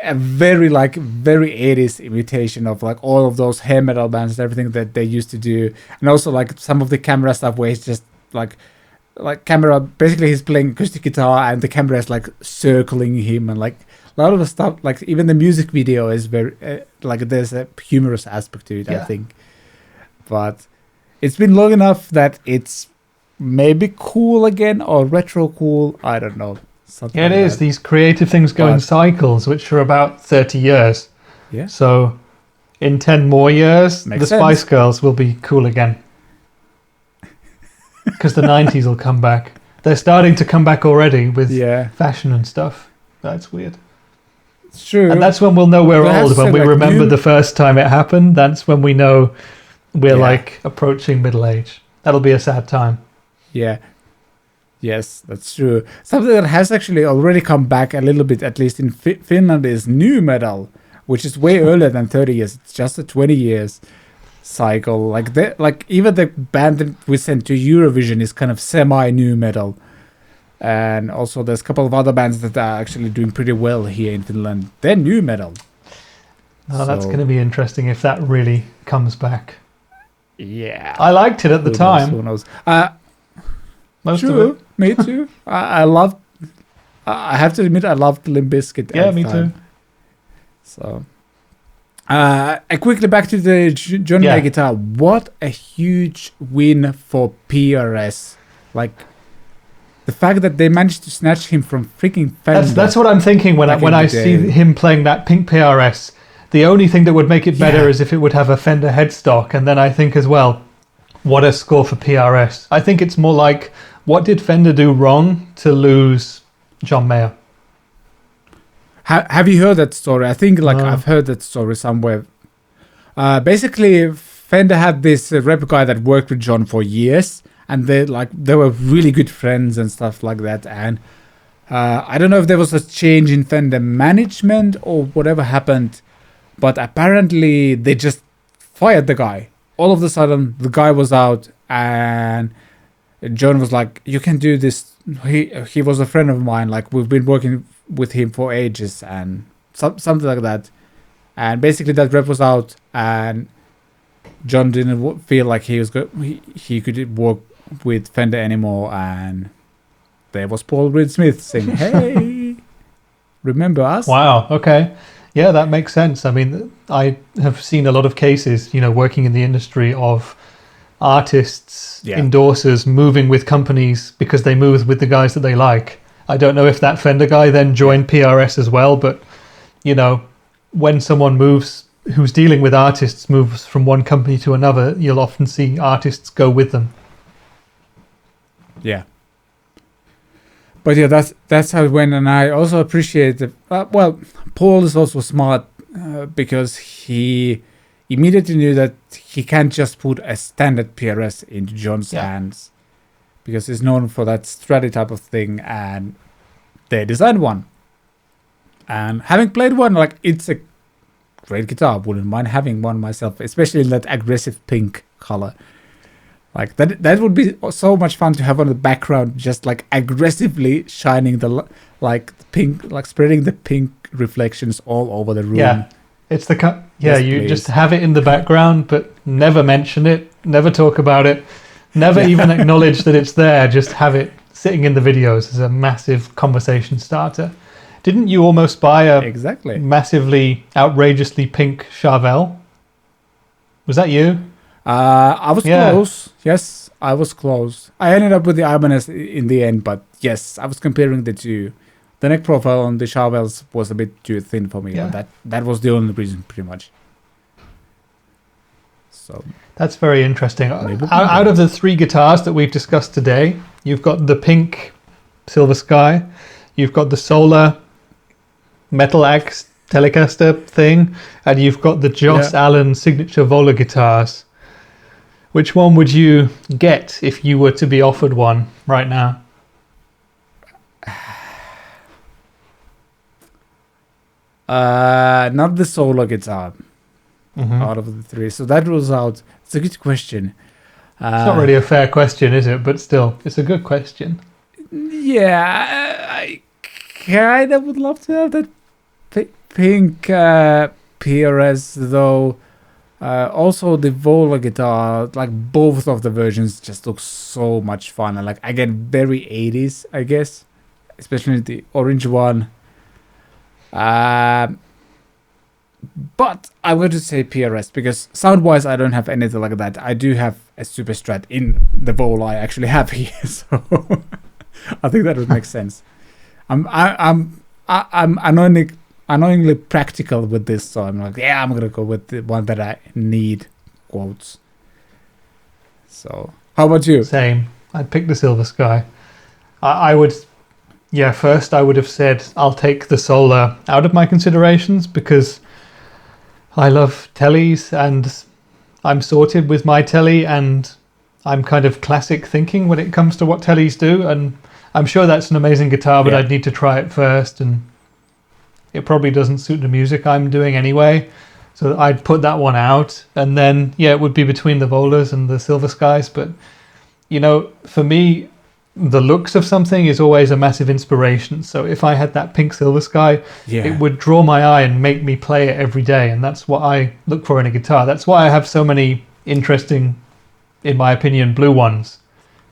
a very 80s imitation of like all of those hair metal bands and everything that they used to do. And also like some of the camera stuff where it's just like camera, basically he's playing acoustic guitar and the camera is like circling him, and like a lot of the stuff, like even the music video is very like there's a humorous aspect to it, I think. But it's been long enough that it's maybe cool again or retro cool. I don't know. Something it is. These creative things go in cycles, which are about 30 years. Yeah. So in 10 more years, the Spice Girls will be cool again. Because the 90s will come back. They're starting to come back already with fashion and stuff. That's weird. It's true. And that's when we'll know we're old. When we remember the first time it happened, that's when we know we're like approaching middle age. That'll be a sad time. Yeah. Yes, that's true. Something that has actually already come back a little bit, at least in Finland, is new metal, which is way earlier than 30 years. It's just a 20 years cycle. Like even the band that we sent to Eurovision is kind of semi-new metal. And also there's a couple of other bands that are actually doing pretty well here in Finland. They're new metal. Oh, that's going to be interesting if that really comes back. Yeah. I liked it at the time. Who knows? Most true, of it. Me too. I have to admit, I loved Limp Bizkit. Yeah, me too. So, quickly back to the John Mayer guitar. What a huge win for PRS! Like the fact that they managed to snatch him from freaking Fender. That's what I'm thinking when I see him playing that pink PRS. The only thing that would make it better is if it would have a Fender headstock, and then I think as well, what a score for PRS. I think it's more like, what did Fender do wrong to lose John Mayer? Have you heard that story? I think I've heard that story somewhere. Basically, Fender had this rep guy that worked with John for years, and they were really good friends and stuff like that. And I don't know if there was a change in Fender management or whatever happened, but apparently they just fired the guy. All of a sudden, the guy was out, and John was like, "You can do this." He was a friend of mine. Like, we've been working with him for ages, and something like that. And basically, that rep was out, and John didn't feel like he could work with Fender anymore. And there was Paul Reed Smith saying, "Hey, remember us?" Wow. Okay. Yeah, that makes sense. I mean, I have seen a lot of cases, working in the industry of artists, endorsers moving with companies because they move with the guys that they like. I don't know if that Fender guy then joined PRS as well, but, when someone moves, who's dealing with artists, moves from one company to another, you'll often see artists go with them. Yeah. But yeah, that's how it went, and I also appreciate Paul is also smart because he immediately knew that he can't just put a standard PRS into John's hands, because he's known for that Stratty type of thing, and they designed one. And having played one, it's a great guitar. Wouldn't mind having one myself, especially in that aggressive pink color. Like that would be so much fun to have on the background, just aggressively shining the pink, spreading the pink reflections all over the room. Yeah, it's you just have it in the background, but never mention it, never talk about it, never even acknowledge that it's there. Just have it sitting in the videos as a massive conversation starter. Didn't you almost buy a Exactly. massively, outrageously pink Charvel? Was that you? I was Yeah. close. Yes, I was close. I ended up with the Ibanez in the end, but yes, I was comparing the two. The neck profile on the Charvels was a bit too thin for me, Yeah. but that was the only reason, pretty much. So That's very interesting. Maybe. Out of the 3 guitars that we've discussed today, you've got the pink Silver Sky, you've got the Solar Metal Axe Telecaster thing, and you've got the Joss Allen signature Vola guitars. Which one would you get if you were to be offered one right now? Not the solo guitar out of the 3. So that rules out. It's a good question. It's not really a fair question, is it? But still, it's a good question. Yeah, I kind of would love to have that pink PRS, though. Also, the Vola guitar, like both of the versions, just look so much fun. And like again, very 80s, I guess, especially the orange one. But I'm going to say PRS because sound-wise, I don't have anything like that. I do have a Super Strat in the Vola I actually have here, so I think that would make sense. I'm annoyingly practical with this, so I'm like, yeah, I'm gonna go with the one that I need. Quotes. So, how about you? Same. I'd pick the Silver Sky. I would. Yeah, first I would have said I'll take the Solar out of my considerations because I love tellies and I'm sorted with my telly and I'm kind of classic thinking when it comes to what tellies do, and I'm sure that's an amazing guitar, but I'd need to try it first, and it probably doesn't suit the music I'm doing anyway. So I'd put that one out, and then it would be between the Volas and the Silver Skies. But for me, the looks of something is always a massive inspiration. So if I had that pink Silver Sky, it would draw my eye and make me play it every day. And that's what I look for in a guitar. That's why I have so many interesting, in my opinion, blue ones,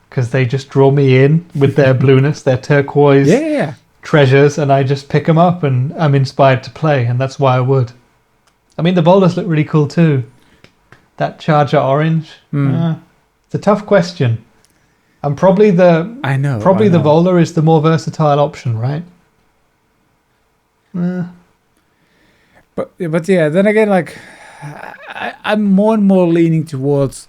because they just draw me in with their blueness, their turquoise treasures, and I just pick them up and I'm inspired to play. And that's why I would. I mean, the Volas look really cool too. That Charger orange. It's a tough question. And probably the the Vola is the more versatile option, right? But yeah, then again, like I'm more and more leaning towards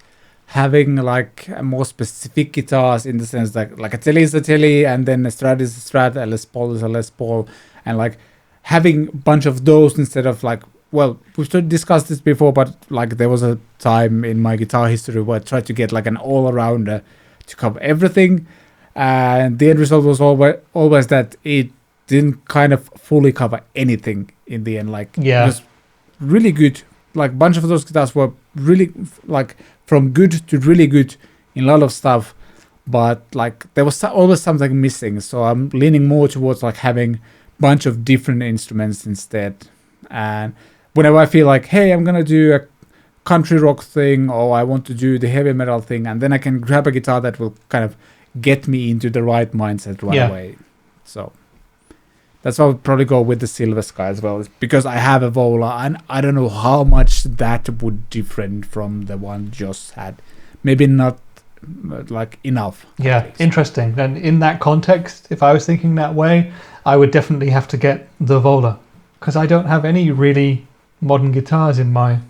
having like a more specific guitars, in the sense that like a Telly is a Telly, and then a Strat is a Strat, a Les Paul is a Les Paul, and like having a bunch of those instead of like, well, we've discussed this before, but like there was a time in my guitar history where I tried to get like an all-arounder to cover everything, and the end result was always that it didn't kind of fully cover anything in the end. Like it was really good. Like a bunch of those guitars were really like from good to really good in a lot of stuff, but like there was always something missing. So I'm leaning more towards like having a bunch of different instruments instead. And whenever I feel like, hey, I'm gonna do a country rock thing, or I want to do the heavy metal thing, and then I can grab a guitar that will kind of get me into the right mindset right away. So that's why I would probably go with the Silver Sky as well, because I have a Vola, and I don't know how much that would different from the one Joss had. Maybe not like enough. Yeah, interesting. Then in that context, if I was thinking that way, I would definitely have to get the Vola, because I don't have any really modern guitars in my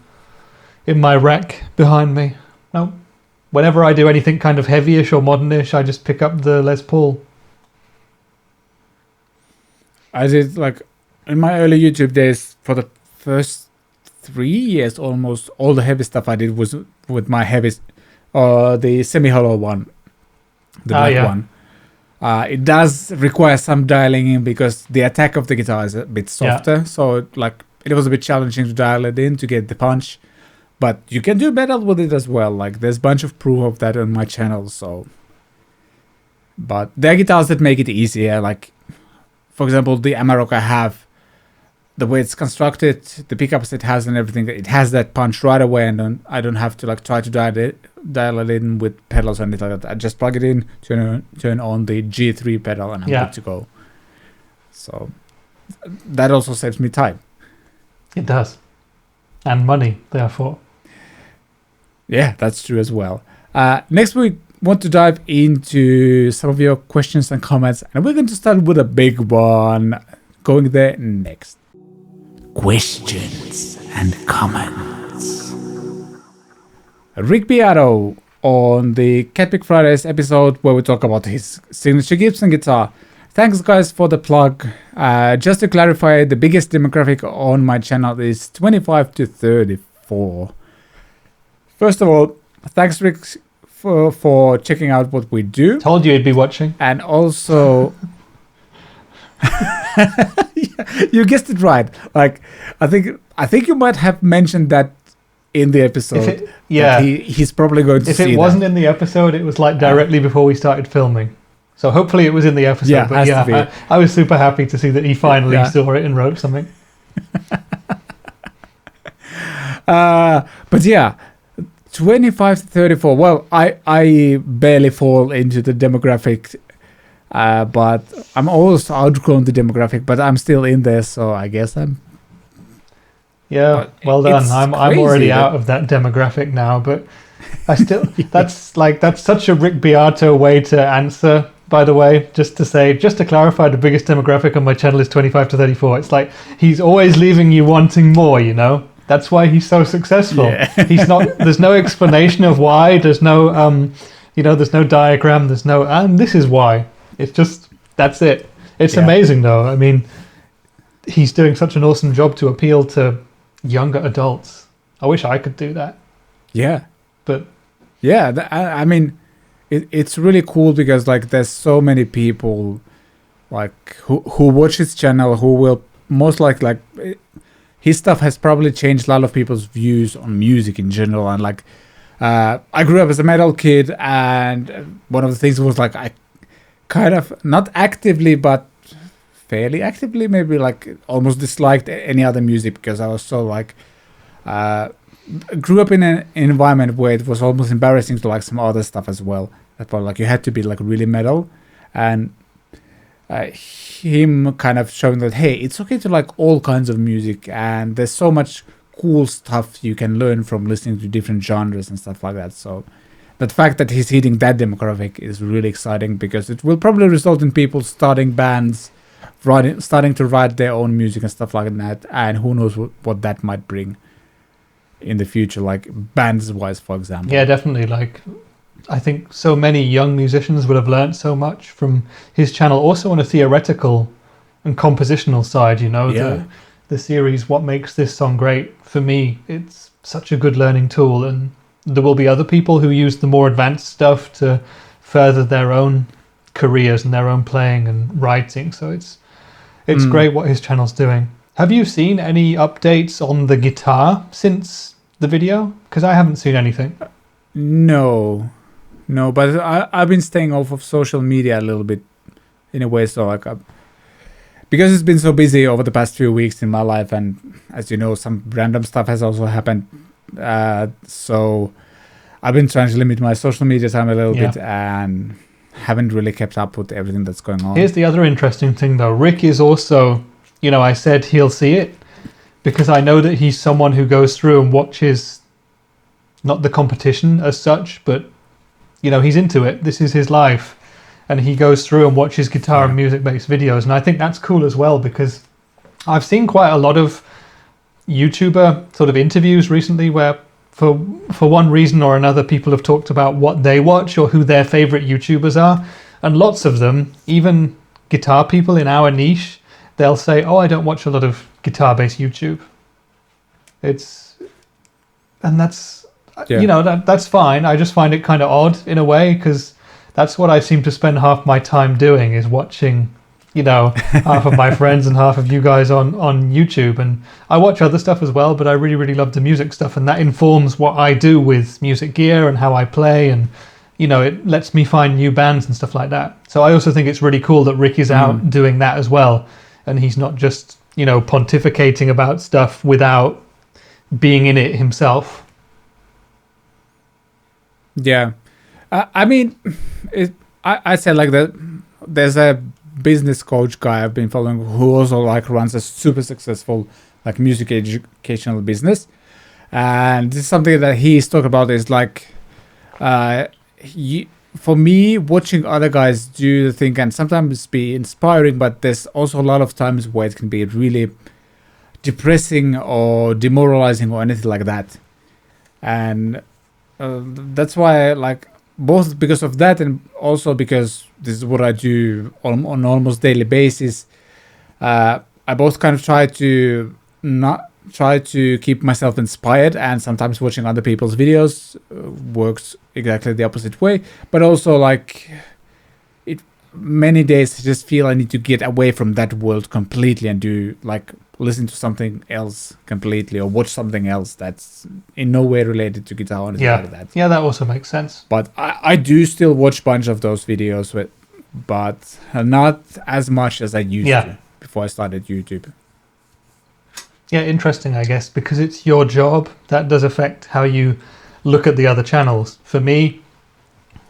rack behind me. No. Whenever I do anything kind of heavyish or modernish, I just pick up the Les Paul. I did like in my early YouTube days, for the first 3 years almost, all the heavy stuff I did was with my heaviest, the semi-hollow one, the black one. It does require some dialing in because the attack of the guitar is a bit softer, so like it was a bit challenging to dial it in to get the punch. But you can do better with it as well. Like there's a bunch of proof of that on my channel. So, but there are guitars that make it easier. Like, for example, the Amarok I have, the way it's constructed, the pickups it has and everything, it has that punch right away, and I don't have to like try to dial it in with pedals or anything like that. I just plug it in, turn on the G3 pedal, and I'm good to go. So that also saves me time. It does. And money, therefore. Yeah, that's true as well. Next, we want to dive into some of your questions and comments, and we're going to start with a big one. Going there next. Questions and comments. Rick Beato on the CatPick Fridays episode where we talk about his signature Gibson guitar. Thanks guys for the plug. Just to clarify, the biggest demographic on my channel is 25 to 34. First of all, thanks Rick for checking out what we do. Told you he'd be watching. And also... you guessed it right. Like I think you might have mentioned that in the episode. He's probably going to see that. If it wasn't in the episode, it was like directly before we started filming. So hopefully it was in the episode. Yeah, but yeah, I was super happy to see that he finally saw it and wrote something. But yeah, 25 to 34. Well, I barely fall into the demographic. But I'm almost outgrown the demographic, but I'm still in there, so I guess I'm... Yeah, well done. I'm already out of that demographic now, but I still... That's such a Rick Beato way to answer, by the way, just to clarify, the biggest demographic on my channel is 25 to 34. It's like, he's always leaving you wanting more, you know? That's why he's so successful. Yeah. There's no explanation of why, there's no, there's no diagram, and this is why. It's just, that's it. It's amazing though. I mean, he's doing such an awesome job to appeal to younger adults. I wish I could do that. Yeah. But yeah, I mean, it's really cool because like there's so many people like who watch his channel who will most like his stuff has probably changed a lot of people's views on music in general. And like, I grew up as a metal kid, and one of the things was like, I kind of not actively but fairly actively maybe like almost disliked any other music because I was so like grew up in an environment where it was almost embarrassing to like some other stuff as well. That was like you had to be like really metal, and him kind of showing that hey, it's okay to like all kinds of music, and there's so much cool stuff you can learn from listening to different genres and stuff like that. So the fact that he's hitting that demographic is really exciting because it will probably result in people starting bands, starting to write their own music and stuff like that. And who knows what that might bring in the future, like bands-wise, for example. Yeah, definitely. Like, I think so many young musicians would have learned so much from his channel. Also on a theoretical and compositional side, you know, the series, What Makes This Song Great? For me, it's such a good learning tool, and there will be other people who use the more advanced stuff to further their own careers and their own playing and writing. So it's great what his channel's doing. Have you seen any updates on the guitar since the video? Because I haven't seen anything. No, but I've been staying off of social media a little bit in a way. So like, because it's been so busy over the past few weeks in my life, and as you know, some random stuff has also happened. So I've been trying to limit my social media time a little bit and haven't really kept up with everything that's going on. Here's the other interesting thing though. Rick is also, I said he'll see it because I know that he's someone who goes through and watches not the competition as such, but he's into it. This is his life, and he goes through and watches guitar and music based videos, and I think that's cool as well because I've seen quite a lot of YouTuber sort of interviews recently where for one reason or another people have talked about what they watch or who their favorite YouTubers are, and lots of them, even guitar people in our niche, they'll say, oh, I don't watch a lot of guitar based YouTube. That's that's fine. I just find it kind of odd in a way because that's what I seem to spend half my time doing is watching half of my friends and half of you guys on YouTube. And I watch other stuff as well, but I really, really love the music stuff. And that informs what I do with music gear and how I play. And, it lets me find new bands and stuff like that. So I also think it's really cool that Rick is out doing that as well. And he's not just, pontificating about stuff without being in it himself. Yeah. I mean, I said like that there's a business coach guy I've been following who also like runs a super successful like music educational business. And this is something that he's talking about is like, for me, watching other guys do the thing can sometimes be inspiring, but there's also a lot of times where it can be really depressing or demoralizing or anything like that. And that's why, like, both because of that and also because this is what I do on almost daily basis, I both kind of try to keep myself inspired, and sometimes watching other people's videos works exactly the opposite way. But also, like, many days I just feel I need to get away from that world completely and do like listen to something else completely or watch something else that's in no way related to guitar or anything like that. Yeah, that also makes sense. But I do still watch a bunch of those videos, but not as much as I used to before I started YouTube. Yeah, interesting, I guess, because it's your job. That does affect how you look at the other channels. For me,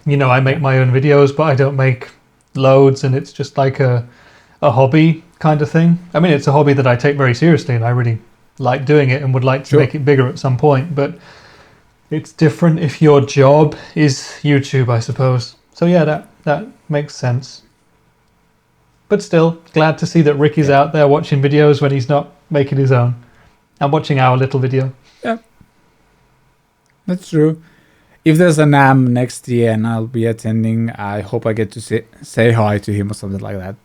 I make my own videos, but I don't make loads, and it's just like a hobby kind of thing. I mean, it's a hobby that I take very seriously, and I really like doing it and would like to make it bigger at some point. But it's different if your job is YouTube, I suppose. So yeah, that makes sense. But still, glad to see that Ricky's out there watching videos when he's not making his own. I'm watching our little video. Yeah, that's true. If there's a NAMM next year and I'll be attending, I hope I get to say hi to him or something like that.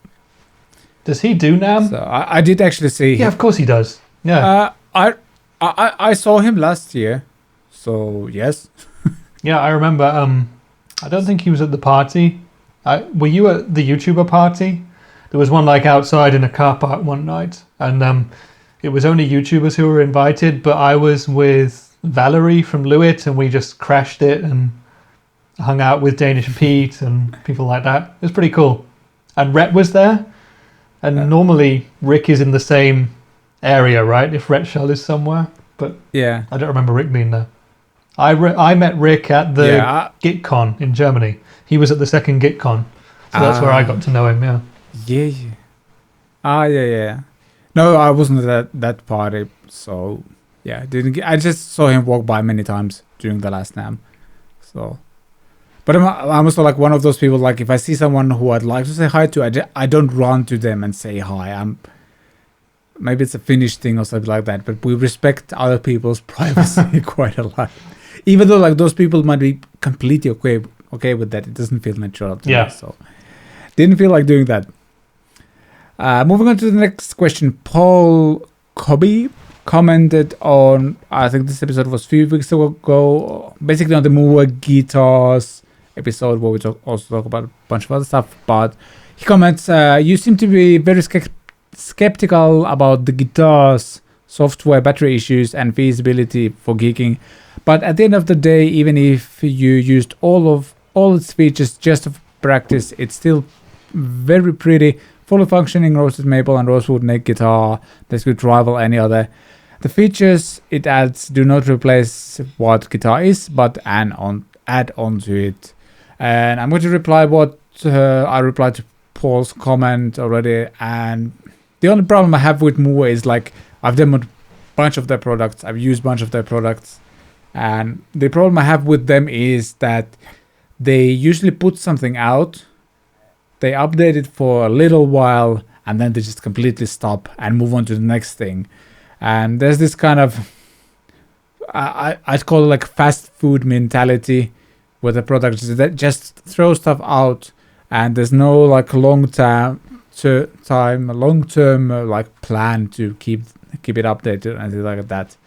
Does he do NAMM? So I did actually see him. Yeah, of course he does. Yeah. I saw him last year, so yes. Yeah, I remember. I don't think he was at the party. Were you at the YouTuber party? There was one like outside in a car park one night, and it was only YouTubers who were invited, but I was with Valerie from Lewitt, and we just crashed it and hung out with Danish Pete and people like that. It was pretty cool. And Rhett was there, and normally Rick is in the same area, right? If Rhett Shell is somewhere, but I don't remember Rick being there. I met Rick at the GitCon in Germany. He was at the second GitCon, so that's where I got to know him. Yeah. No, I wasn't at that party, so yeah, I just saw him walk by many times during the last NAMM. So, but I'm also like one of those people. Like if I see someone who I'd like to say hi to, I don't run to them and say hi. Maybe it's a Finnish thing or something like that, but we respect other people's privacy quite a lot. Even though like those people might be completely okay with that, it doesn't feel natural to me. So didn't feel like doing that. Moving on to the next question. Paul Cobby commented on, I think this episode was a few weeks ago, basically on the Vola Guitars episode where we also talk about a bunch of other stuff, but he comments, you seem to be very skeptical about the guitar's software, battery issues and feasibility for gigging, but at the end of the day, even if you used all its features just for practice, it's still very pretty, fully functioning roasted maple and rosewood neck guitar that could rival any other. The features it adds do not replace what guitar is, but add on to it. And I'm going to reply what I replied to Paul's comment already. And the only problem I have with Moe is like I've demoed a bunch of their products. I've used a bunch of their products. And the problem I have with them is that they usually put something out, they update it for a little while, and then they just completely stop and move on to the next thing. And there's this kind of, I'd call it like fast food mentality with the products that just throw stuff out, and there's no like long-term like plan to keep it updated and anything like that.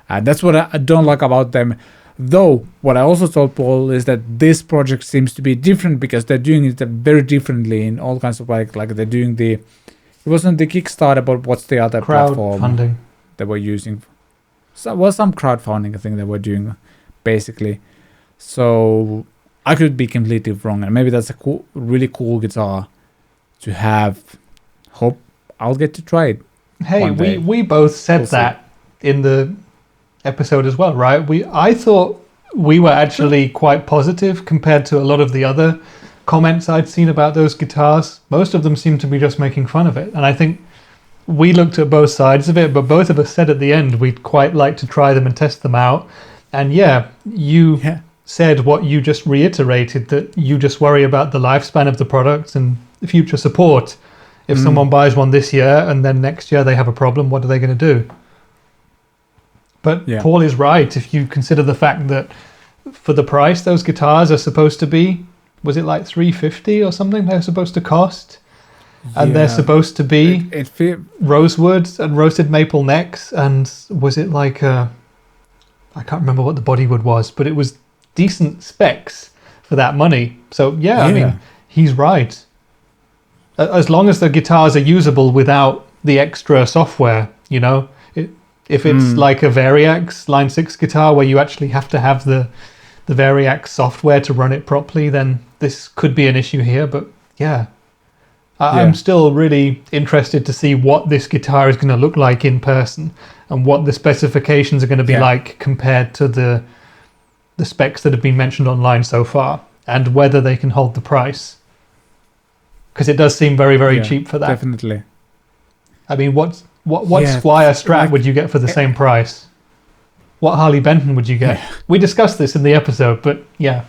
And that's what I don't like about them. Though, what I also told Paul is that this project seems to be different because they're doing it very differently in all kinds of like they're doing it wasn't the Kickstarter, but what's the other platform they were using? So was some crowdfunding, I think they were doing basically. So I could be completely wrong, and maybe that's a really cool guitar to have. Hope I'll get to try it. Hey, we both said that in the episode as well, right? I thought we were actually quite positive compared to a lot of the other comments I'd seen about those guitars, most of them seemed to be just making fun of it. And I think we looked at both sides of it, but both of us said at the end we'd quite like to try them and test them out. And you said what you just reiterated, that you just worry about the lifespan of the product and future support. If someone buys one this year and then next year they have a problem, what are they going to do? But Paul is right. If you consider the fact that for the price those guitars are supposed to be, was it like $350 or something they're supposed to cost? And they're supposed to be rosewood and roasted maple necks. And was it like I can't remember what the bodywood was, but it was decent specs for that money. So I mean, he's right. As long as the guitars are usable without the extra software, you know, if it's like a Variax Line 6 guitar where you actually have to have the Variax software to run it properly, then this could be an issue here. But I'm still really interested to see what this guitar is going to look like in person and what the specifications are going to be like compared to the specs that have been mentioned online so far, and whether they can hold the price. Because it does seem very, very cheap for that. Definitely. I mean, what Squire Strat would you get for the same price? What Harley Benton would you get? Yeah. We discussed this in the episode, but Yeah.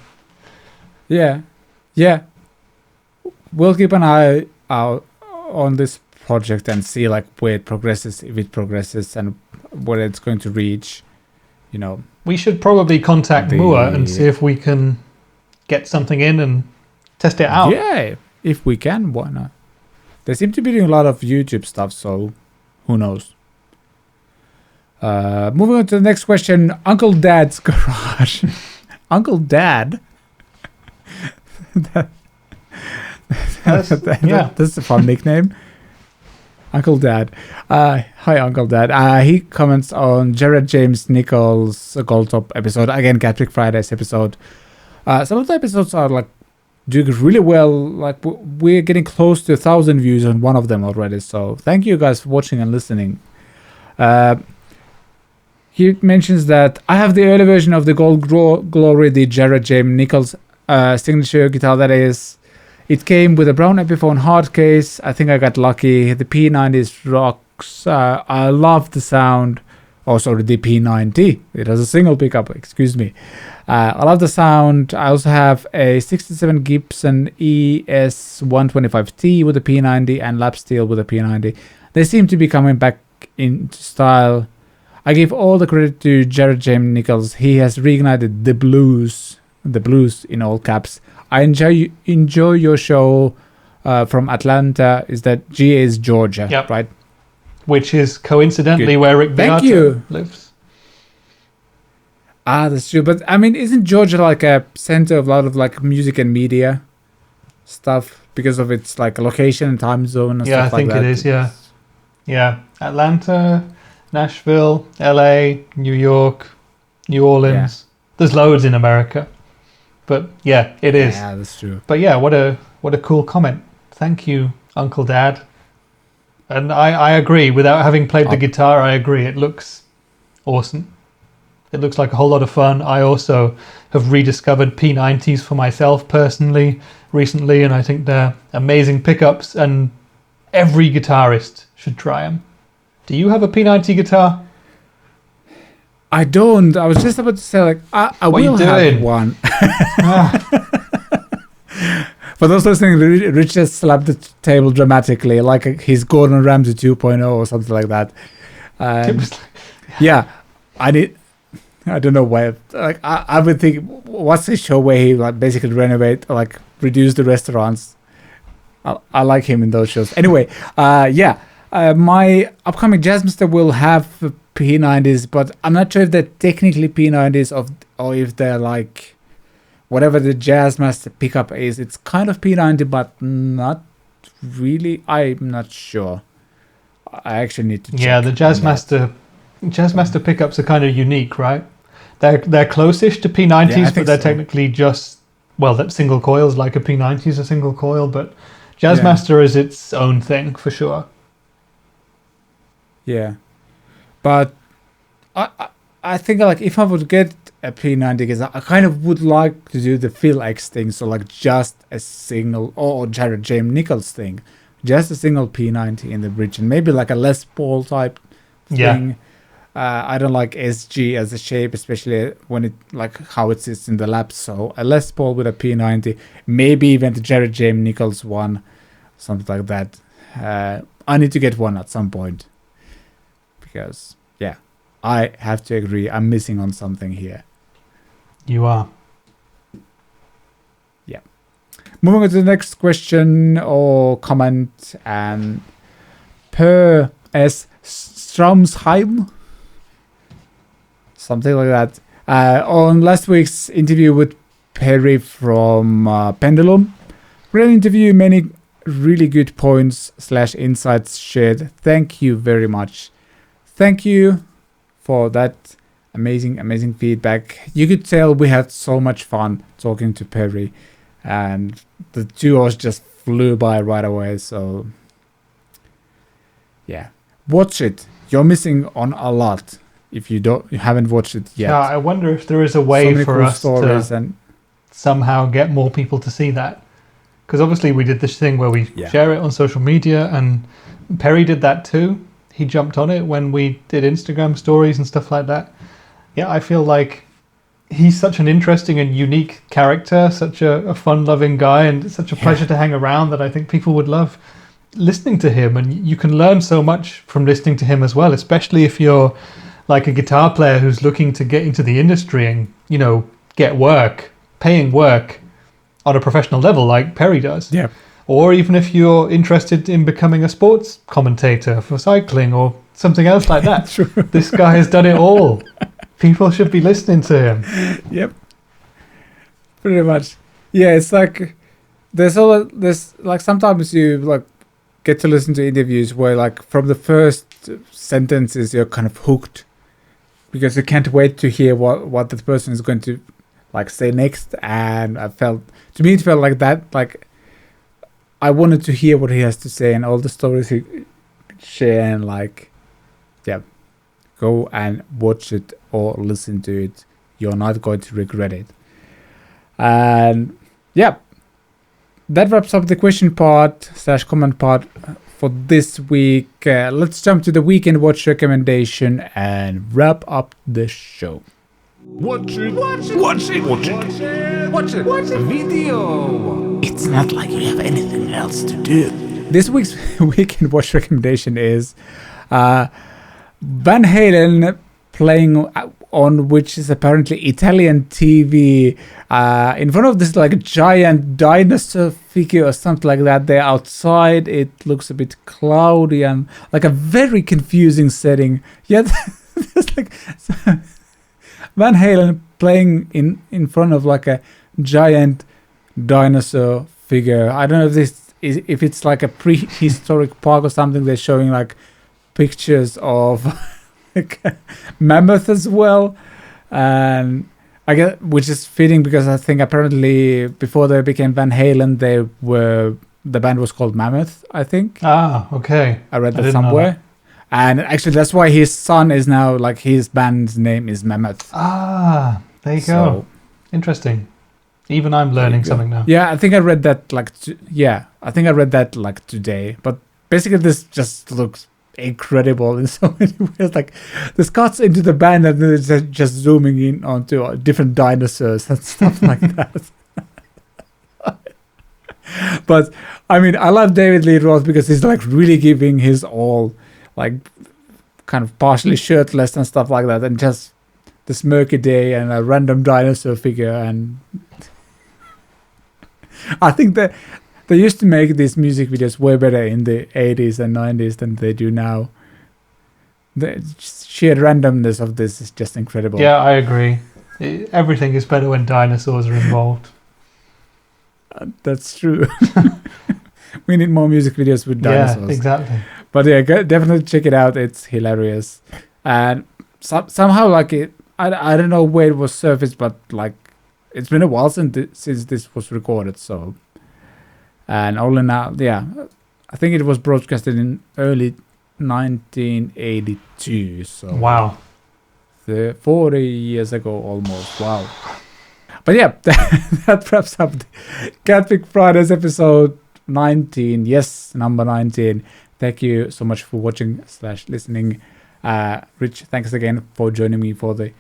We'll keep an eye out on this project and see like where it progresses, if it progresses, and where it's going to reach. You know, we should probably contact Moore and see if we can get something in and test it out. Yeah, if we can, why not? They seem to be doing a lot of YouTube stuff, so who knows? Moving on to the next question. Uncle Dad's Garage. Uncle Dad? That's a fun nickname. Uncle Dad. Hi, Uncle Dad. He comments on Jared James Nichols' Gold Top episode. Again, CatPick Fridays episode. Some of the episodes are like doing really well. Like we're getting close to 1,000 views on one of them already. So thank you guys for watching and listening. He mentions that I have the early version of the Gold Glory, the Jared James Nichols signature guitar. That is, it came with a brown Epiphone hard case. I think I got lucky. The P90s rocks. I love the sound. Oh, sorry, the P90. It has a single pickup. Excuse me. I love the sound. I also have a 67 Gibson ES125T with a P90 and lap steel with a P90. They seem to be coming back into style. I give all the credit to Jared James Nichols. He has reignited the blues in all caps. I enjoy your show from Atlanta. Is that GA's Georgia? Yep. Right? Which is coincidentally where Rick Beato lives. That's true. But I mean, isn't Georgia like a center of a lot of like music and media stuff because of its like location and time zone and stuff like that? Yeah, I think it is. Yeah. Atlanta, Nashville, LA, New York, New Orleans. Yeah. There's loads in America. But yeah, it is. Yeah, that's true. But yeah, what a cool comment. Thank you, Uncle Dad. And I agree. Without having played the guitar, I agree. It looks awesome. It looks like a whole lot of fun. I also have rediscovered P90s for myself personally recently, and I think they're amazing pickups, and every guitarist should try them. Do you have a P90 guitar? I don't. I was just about to say, like, I will have one. For those listening, Rich just slapped the table dramatically, like he's Gordon Ramsay 2.0 or something like that. Yeah, I don't know why. Like, I would think, what's the show where he like basically renovate, like reduce the restaurants? I like him in those shows. Anyway, my upcoming Jazzmaster will have P90s, but I'm not sure if they're technically P90s or if they're like whatever the Jazzmaster pickup is. It's kind of P90, but not really. I'm not sure. I actually need to check. Yeah, the Jazzmaster pickups are kind of unique, right? They're close-ish to P90s, but they're technically just, well, that single coil's like a P90 is a single coil, but Jazzmaster is its own thing for sure. Yeah, but I think like if I would get a P90, because I kind of would like to do the Phil X thing, so like just a single, or Jared James Nichols thing, just a single P90 in the bridge, and maybe like a Les Paul type thing. I don't like SG as a shape, especially when it like how it sits in the lap. So a Les Paul with a P90, maybe even the Jared James Nichols one, something like that. I need to get one at some point because I have to agree, I'm missing on something here. You are. Yeah. Moving on to the next question or comment, and PRS Stromsheim, something like that. On last week's interview with Perry from Pendulum, great interview, many really good points / insights shared. Thank you very much. Thank you for that amazing feedback. You could tell we had so much fun talking to Perry, and the 2 hours just flew by right away. So yeah, watch it. You're missing on a lot if you haven't watched it yet. Yeah, I wonder if there is a way for us to somehow get more people to see that. Because obviously we did this thing where we share it on social media, and Perry did that too. He jumped on it when we did Instagram stories and stuff like that. Yeah, I feel like he's such an interesting and unique character, such a fun-loving guy, and such a pleasure to hang around that I think people would love listening to him. And you can learn so much from listening to him as well, especially if you're like a guitar player who's looking to get into the industry and, you know, get work, paying work on a professional level like Perry does. Yeah. Or even if you're interested in becoming a sports commentator for cycling or something else like that. This guy has done it all. People should be listening to him. Yep. Pretty much. Yeah, it's like there's like sometimes you like get to listen to interviews where like from the first sentences you're kind of hooked because you can't wait to hear what the person is going to like say next. And it felt like that, like I wanted to hear what he has to say and all the stories he share, and like, go and watch it or listen to it. You're not going to regret it. And that wraps up the question part / comment part for this week. Let's jump to the weekend watch recommendation and wrap up the show. Watch it video. It's not like you have anything else to do. This week's weekend watch recommendation is Van Halen playing on, which is apparently Italian TV, in front of this like giant dinosaur figure or something like that. They're outside. It looks a bit cloudy and like a very confusing setting. Yet there's like Van Halen playing in front of like a giant dinosaur figure. I don't know if it's like a prehistoric park or something. They're showing like pictures of like mammoth as well, and I guess which is fitting because I think apparently before they became Van Halen, the band was called Mammoth. I think. Ah, okay. I read that somewhere. And actually, that's why his son is now, like, his band's name is Mammoth. Ah, there you go. Interesting. Even I'm learning something now. Yeah, I think I read that, like, today. But basically, this just looks incredible in so many ways. Like, this cuts into the band and then it's just zooming in onto different dinosaurs and stuff like that. But, I mean, I love David Lee Roth because he's, like, really giving his all. Like kind of partially shirtless and stuff like that, and just this murky day and a random dinosaur figure. And I think that they used to make these music videos way better in the 80s and 90s than they do now. The sheer randomness of this is just incredible. Yeah, I agree. Everything is better when dinosaurs are involved. That's true. We need more music videos with dinosaurs. Yeah, exactly. But yeah, definitely check it out. It's hilarious. And somehow, like, I don't know where it was surfaced, but like, it's been a while since this was recorded. So, and only now, I think it was broadcasted in early 1982. So wow, 40 years ago almost. Wow. But yeah, that wraps up the CatPick Fridays episode 19. Yes, number 19. Thank you so much for watching / listening. Rich, thanks again for joining me for the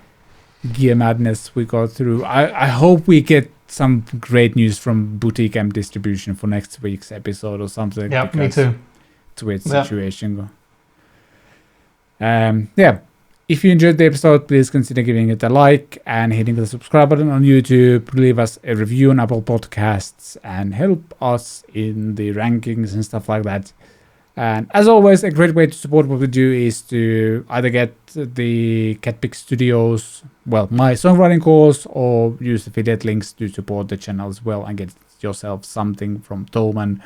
gear madness we got through. I hope we get some great news from Boutique M Distribution for next week's episode or something. Yeah, me too. It's a weird situation. Yeah. If you enjoyed the episode, please consider giving it a like and hitting the subscribe button on YouTube. Leave us a review on Apple Podcasts and help us in the rankings and stuff like that. And as always, a great way to support what we do is to either get the CatPick Studios, well, my songwriting course, or use affiliate links to support the channel as well and get yourself something from Thoman.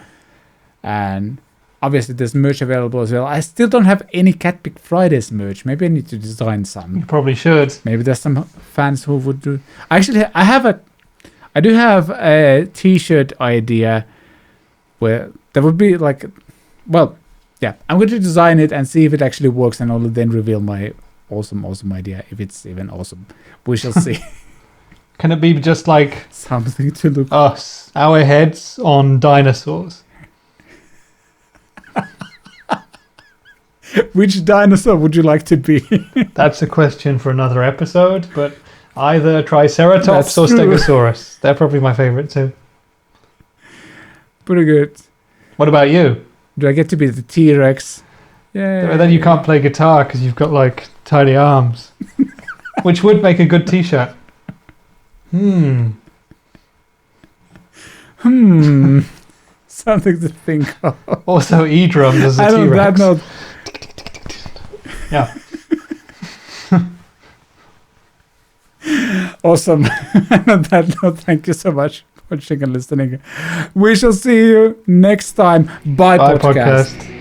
And obviously, there's merch available as well. I still don't have any CatPick Fridays merch. Maybe I need to design some. You probably should. Maybe there's some fans who would do. Actually, I do have a T-shirt idea where there would be like, well, yeah. I'm going to design it and see if it actually works, and I'll then reveal my awesome idea if it's even awesome. We shall see. Can it be just like Something to look. us, our heads on dinosaurs? Which dinosaur would you like to be? That's a question for another episode, but either Triceratops That's or true. Stegosaurus. They're probably my favorite too. Pretty good. What about you? Do I get to be the T-Rex? Yeah. Then you can't play guitar because you've got like tiny arms, which would make a good T-shirt. Something to think of. Also, E-drums as a I don't T-Rex. know. Yeah. Awesome. And on that note, thank you so much for watching and listening. We shall see you next time. Bye, Bye, podcast. podcast.